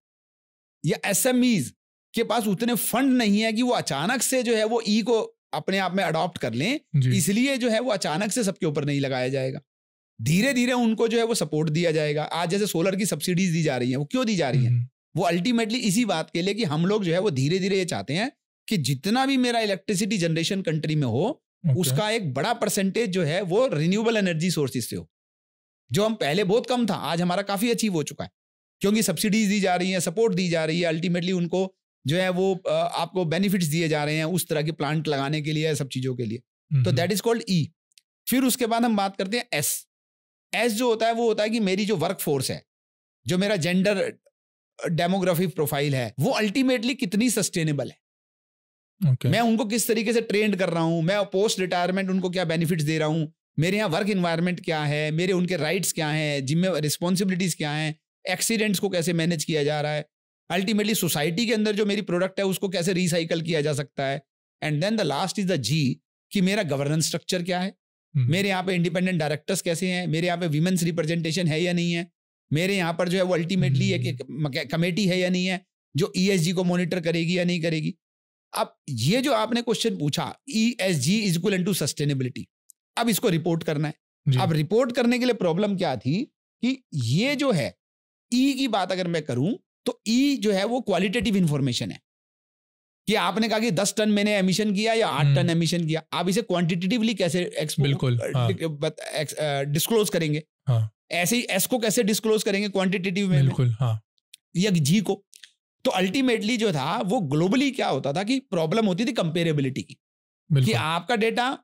या SMEs के पास उतने फंड नहीं है कि वो अचानक से जो है वो E को अपने आप में अडॉप्ट कर लें, इसलिए जो है वो अचानक से सबके ऊपर नहीं लगाया जाएगा, धीरे धीरे उनको जो है वो सपोर्ट दिया जाएगा। आज जैसे सोलर की सब्सिडीज दी जा रही हैं, वो क्यों दी जा रही हैं? वो अल्टीमेटली इसी बात के लिए कि हम लोग जो है वो धीरे धीरे ये चाहते हैं कि जितना भी मेरा इलेक्ट्रिसिटी जनरेशन कंट्री में हो, उसका एक बड़ा परसेंटेज जो है वो रिन्यूएबल एनर्जी सोर्सेज से हो, जो हम पहले बहुत कम था, आज हमारा काफी अचीव हो चुका है, क्योंकि सब्सिडीज दी जा रही हैं, सपोर्ट दी जा रही है, अल्टीमेटली उनको जो है वो आपको बेनिफिट्स दिए जा रहे हैं उस तरह के प्लांट लगाने के लिए, सब चीजों के लिए। तो दैट इज कॉल्ड E। फिर उसके बाद हम बात करते हैं S जो होता है वो होता है कि मेरी जो वर्क फोर्स है, जो मेरा जेंडर डेमोग्राफिक प्रोफाइल है, वो अल्टीमेटली कितनी सस्टेनेबल है। मैं उनको किस तरीके से ट्रेंड कर रहा हूं, मैं पोस्ट रिटायरमेंट उनको क्या बेनिफिट्स दे रहा हूं, मेरे यहाँ वर्क इन्वायरमेंट क्या है, मेरे उनके राइट्स क्या हैं, जिम्मे रिस्पॉन्सिबिलिटीज क्या हैं, एक्सीडेंट्स को कैसे मैनेज किया जा रहा है, अल्टीमेटली सोसाइटी के अंदर जो मेरी प्रोडक्ट है उसको कैसे रिसाइकल किया जा सकता है, and then the last is the G कि मेरा गवर्नेंस स्ट्रक्चर क्या है, मेरे यहाँ पे इंडिपेंडेंट डायरेक्टर्स कैसे हैं, मेरे यहाँ पे वीमेंस रिप्रेजेंटेशन है या नहीं है, मेरे यहाँ पर जो है वो अल्टीमेटली एक कमेटी है या नहीं है जो ESG को मॉनिटर करेगी या नहीं करेगी। अब ये जो आपने क्वेश्चन पूछा, ESG is equal into sustainability, अब इसको रिपोर्ट करना है। अब रिपोर्ट करने के लिए प्रॉब्लम क्या थी कि ये जो है E की बात अगर मैं करूं तो E जो है वो क्वालिटेटिव इंफॉर्मेशन है कि आपने कहा कि 10 टन मैंने एमिशन किया या 8 टन एमिशन किया, आप इसे क्वांटिटेटिवली कैसे डिस्क्लोज करेंगे? ऐसे ही S को कैसे डिस्क्लोज करेंगे क्वांटिटेटिव में? बिल्कुल, हाँ। या G को? तो अल्टीमेटली जो था वो ग्लोबली क्या होता था कि प्रॉब्लम होती थी कंपेरेबिलिटी की, कि आपका डेटा,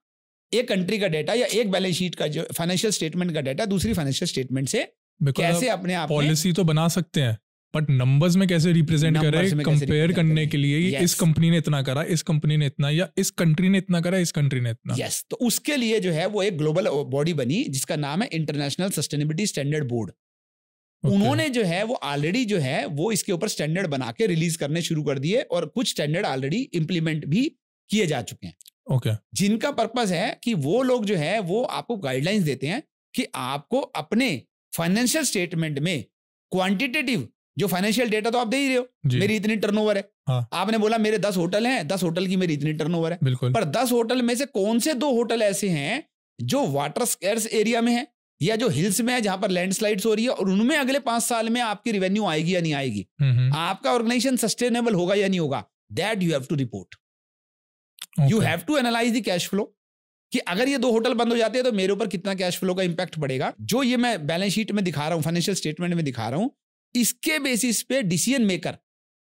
एक कंट्री का डेटा या एक बैलेंस शीट का जो फाइनेंशियल स्टेटमेंट का डेटा दूसरी फाइनेंशियल स्टेटमेंट से कैसे अपने आप पॉलिसी तो बना सकते हैं, बट नंबर्स में कैसे रिप्रेजेंट करें, कंपेयर करने के लिए इस कंपनी ने इतना करा, इस कंपनी ने इतना, या इस कंट्री ने इतना करा, इस कंट्री ने इतना। यस, तो उसके लिए जो है वो एक ग्लोबल बॉडी बनी जिसका नाम है इंटरनेशनल सस्टेनेबिलिटी स्टैंडर्ड बोर्ड। उन्होंने जो है वो ऑलरेडी जो है वो इसके ऊपर स्टैंडर्ड बना के रिलीज करने शुरू कर दिए और कुछ स्टैंडर्ड ऑलरेडी इंप्लीमेंट भी किए जा चुके हैं। ओके। जिनका पर्पस है कि वो लोग जो है वो आपको गाइडलाइंस देते हैं कि आपको अपने फाइनेंशियल स्टेटमेंट में क्वांटिटेटिव जो फाइनेंशियल डेटा तो आप दे ही रहे हो, मेरी इतनी टर्नओवर है। हाँ। आपने बोला मेरे 10 होटल हैं, 10 होटल की मेरी इतनी टर्नओवर है। बिल्कुल। पर 10 होटल में से कौन से 2 होटल ऐसे हैं जो वाटर स्कैर्स एरिया में है या जो हिल्स में है जहां पर लैंडस्लाइड्स हो रही है और उनमें अगले 5 साल में आपकी रेवेन्यू आएगी या नहीं आएगी, आपका ऑर्गेनाइजेशन सस्टेनेबल होगा या नहीं होगा, that you have to report. You have to analyse the cash flow कि अगर ये 2 होटल बंद हो जाते हैं तो मेरे ऊपर कितना कैश फ्लो का इंपैक्ट पड़ेगा। जो ये मैं बैलेंस शीट में दिखा रहा हूं, फाइनेंशियल स्टेटमेंट में दिखा रहा हूं, इसके बेसिस पे डिसीजन मेकर,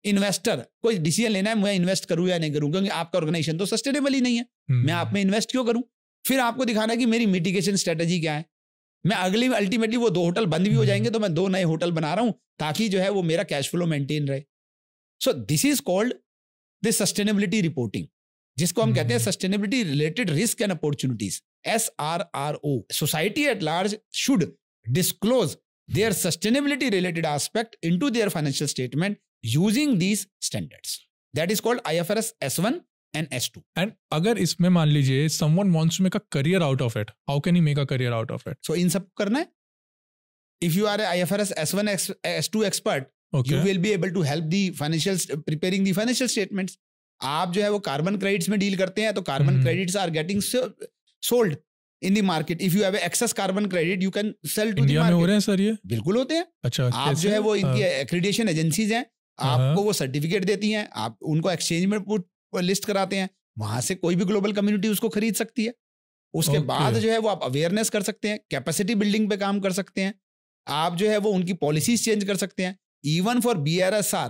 इन्वेस्टर कोई डिसीजन लेना है मैं इन्वेस्ट करूं या नहीं करूं, क्योंकि आपका ऑर्गेनाइजेशन तो सस्टेनेबल ही नहीं है, मैं आप में इन्वेस्ट क्यों करूं। फिर आपको दिखाना है कि मेरी मिटिगेशन स्ट्रेटेजी क्या है। मैं अगली अल्टीमेटली वो 2 होटल बंद भी हो जाएंगे तो मैं 2 नए होटल बना रहा हूं ताकि जो है वो मेरा कैश फ्लो मेंटेन रहे। So this is called the sustainability reporting, जिसको हम कहते हैं sustainability related risk and opportunities, SRRO। Society at large should disclose their sustainability related aspect into their financial statement using these standards. That is called IFRS S1 and S2. And अगर इसमें मान लीजिए someone wants to make a career out of it, how can he make a career out of it? So इन सब करना है. If you are a IFRS S1 S2 expert, you will be able to help the preparing the financial statements. आप जो है वो कार्बन क्रेडिट्स में डील करते हैं तो carbon credits are getting sold in the market. If you have excess carbon credit, you can sell to the market. India में हो रहे हैं सर ये? बिल्कुल होते हैं। अच्छा, आप जो है वो इनकी एक्रेडिटेशन एजेंसीज हैं, आपको वो सर्टिफिकेट देती हैं, आप उनको एक्सचेंज में लिस्ट कराते हैं, वहां से कोई भी ग्लोबल कम्युनिटी उसको खरीद सकती है। उसके बाद जो है वो आप अवेयरनेस कर सकते हैं, कैपेसिटी बिल्डिंग पे काम कर सकते हैं, आप जो है वो उनकी पॉलिसीज चेंज कर सकते हैं। इवन फॉर BRSR,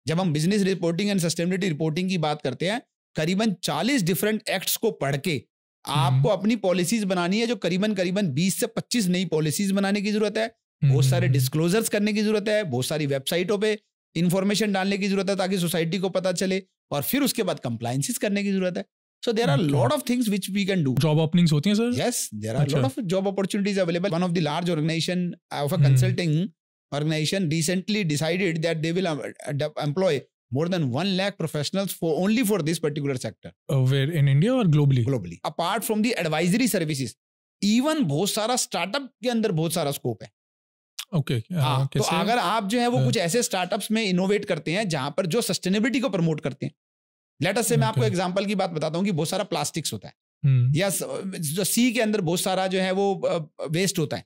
जब हम business reporting and sustainability reporting की बात करते हैं, करीबन 40 डिफरेंट एक्ट्स को पढ़ के आपको अपनी पॉलिसीज बनानी है, जो करीबन 20 से 25 नई पॉलिसीज बनाने की जरूरत है, बहुत सारे डिस्क्लोजर्स करने की जरूरत है, बहुत सारी वेबसाइटों पे इंफॉर्मेशन डालने की जरूरत है ताकि सोसाइटी को पता चले, और फिर उसके बाद कंप्लायंसेस करने की जरूरत है। So there are lot of things which we can do. Job openings होती हैं sir? Yes, there are lot of job opportunities available. One of the large organisation of a consulting organization recently decided that they will employ more than 1 lakh professionals for this particular sector. Where in India or globally? Globally. Apart from the advisory services, even बहुत सारा स्टार्टअप के अंदर बहुत सारा स्कोप है। Okay. हाँ, तो अगर आप जो है वो कुछ ऐसे स्टार्टअप्स में इनोवेट करते हैं जहां पर जो सस्टेनेबिलिटी को प्रमोट करते हैं। लेट अस से मैं आपको एग्जांपल की बात बताता हूँ कि बहुत सारा प्लास्टिक्स होता है, या जो सी के अंदर बहुत सारा जो है वो वेस्ट होता है।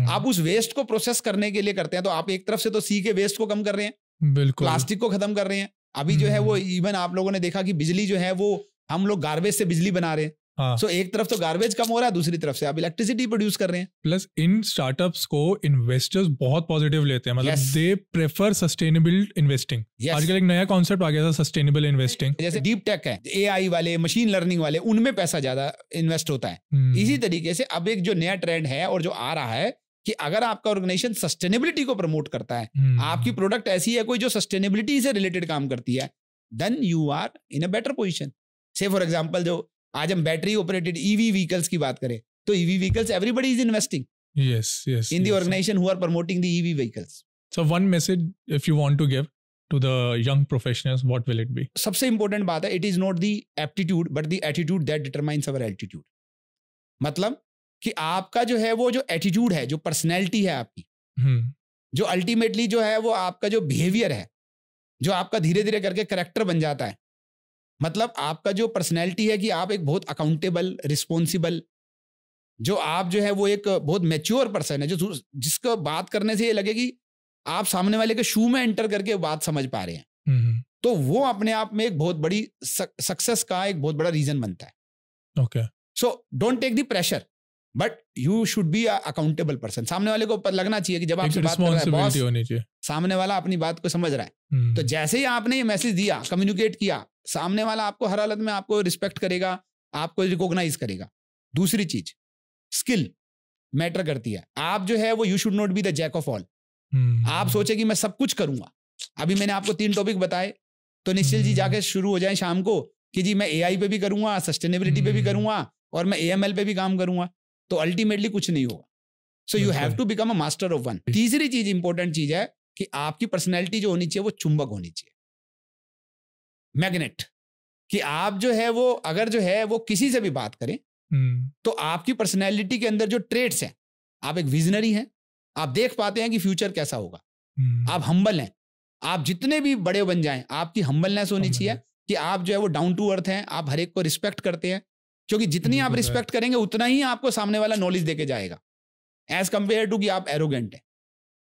आप उस वेस्ट को प्रोसेस करने के लिए करते हैं, तो आप एक तरफ से तो सी के वेस्ट को कम कर रहे हैं, बिल्कुल, प्लास्टिक को खत्म कर रहे हैं। अभी जो है वो इवन आप लोगों ने देखा कि बिजली जो है वो हम लोग गार्बेज से बिजली बना रहे हैं। सो एक तरफ तो गार्बेज कम हो रहा है, दूसरी तरफ से आप इलेक्ट्रिसिटी प्रोड्यूस कर रहे हैं। प्लस इन स्टार्टअप्स को इन्वेस्टर्स बहुत पॉजिटिव लेते हैं, मतलब दे प्रेफर सस्टेनेबल इन्वेस्टिंग। आजकल एक नया कॉन्सेप्ट आ गया था सस्टेनेबल इन्वेस्टिंग, जैसे डीप टेक है, AI वाले, मशीन लर्निंग वाले, उनमें पैसा ज्यादा इन्वेस्ट होता है। इसी तरीके से अब एक जो नया ट्रेंड है और जो आ रहा है कि अगर आपका ऑर्गेनाइजेशन सस्टेनेबिलिटी को प्रमोट करता है, आपकी प्रोडक्ट ऐसी है कोई जो सस्टेनेबिलिटी से रिलेटेड काम करती है, then you are in a better position. Say for example, जो आज हम बैटरी ऑपरेटेड EV व्हीकल्स की बात करें, तो EV vehicles everybody is investing in the organisation who are promoting the EV vehicles. So one message if you want to give to the young professionals, what will it be? सबसे इंपॉर्टेंट बात है, it is not the aptitude but the attitude that determines our altitude. मतलब कि आपका जो है वो जो एटीट्यूड है, जो पर्सनैलिटी है आपकी, जो अल्टीमेटली जो है वो आपका जो बिहेवियर है, जो आपका धीरे धीरे करके करेक्टर बन जाता है। मतलब आपका जो पर्सनैलिटी है कि आप एक बहुत अकाउंटेबल, रिस्पॉन्सिबल, जो आप जो है वो एक बहुत मैच्योर पर्सन है, जो जिसको बात करने से ये लगे कि आप सामने वाले के शू में एंटर करके बात समझ पा रहे हैं, तो वो अपने आप में एक बहुत बड़ी सक्सेस का एक बहुत बड़ा रीजन बनता है। Okay, so don't take the pressure, but you should be accountable person. सामने वाले को लगना चाहिए कि जब आपसे बात कर रहा है बॉस, सामने वाला अपनी बात को समझ रहा है। तो जैसे ही आपने ये मैसेज दिया, कम्युनिकेट किया, सामने वाला आपको हर हालत में आपको रिस्पेक्ट करेगा, आपको रिकॉग्नाइज करेगा। दूसरी चीज, स्किल मैटर करती है। आप जो है वो you should not be the jack of all. आप सोचे कि मैं सब कुछ करूंगा। अभी मैंने आपको 3 टॉपिक बताए, तो निश्चिल जी जाके शुरू हो जाए शाम को कि जी मैं AI पे भी करूंगा, सस्टेनेबिलिटी पे भी करूंगा, और मैं AML पे भी काम करूंगा, तो अल्टीमेटली कुछ नहीं होगा। So you have to become a master of one. तीसरी चीज, इंपॉर्टेंट चीज है कि आपकी पर्सनैलिटी जो होनी चाहिए वो चुंबक होनी चाहिए, मैग्नेट। कि आप जो है वो अगर जो है वो किसी से भी बात करें, तो आपकी पर्सनैलिटी के अंदर जो ट्रेट्स हैं आप एक विजनरी हैं, आप देख पाते हैं कि फ्यूचर कैसा होगा, आप हम्बल हैं, आप जितने भी बड़े बन जाएं आपकी हम्बलनेस होनी चाहिए कि आप जो है वो डाउन टू अर्थ हैं, आप हर एक को रिस्पेक्ट करते हैं, क्योंकि जितनी आप रिस्पेक्ट करेंगे उतना ही आपको सामने वाला नॉलेज देके जाएगा, एज कंपेयर टू कि आप एरोगेंट हैं।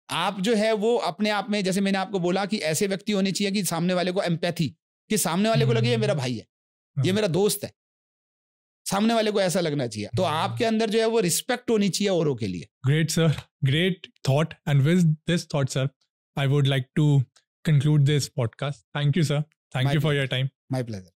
आप जो है वो अपने आप में, जैसे मैंने आपको बोला कि ऐसे व्यक्ति होने चाहिए कि सामने वाले को एम्पैथी, कि सामने वाले को लगे ये मेरा भाई है, ये मेरा दोस्त है, सामने वाले को ऐसा लगना चाहिए। तो आपके अंदर जो है वो रिस्पेक्ट होनी चाहिए औरों के लिए। Great sir, great thought, and with this thought sir I would like to conclude this podcast. Thank you, sir. Thank you for your time. My pleasure.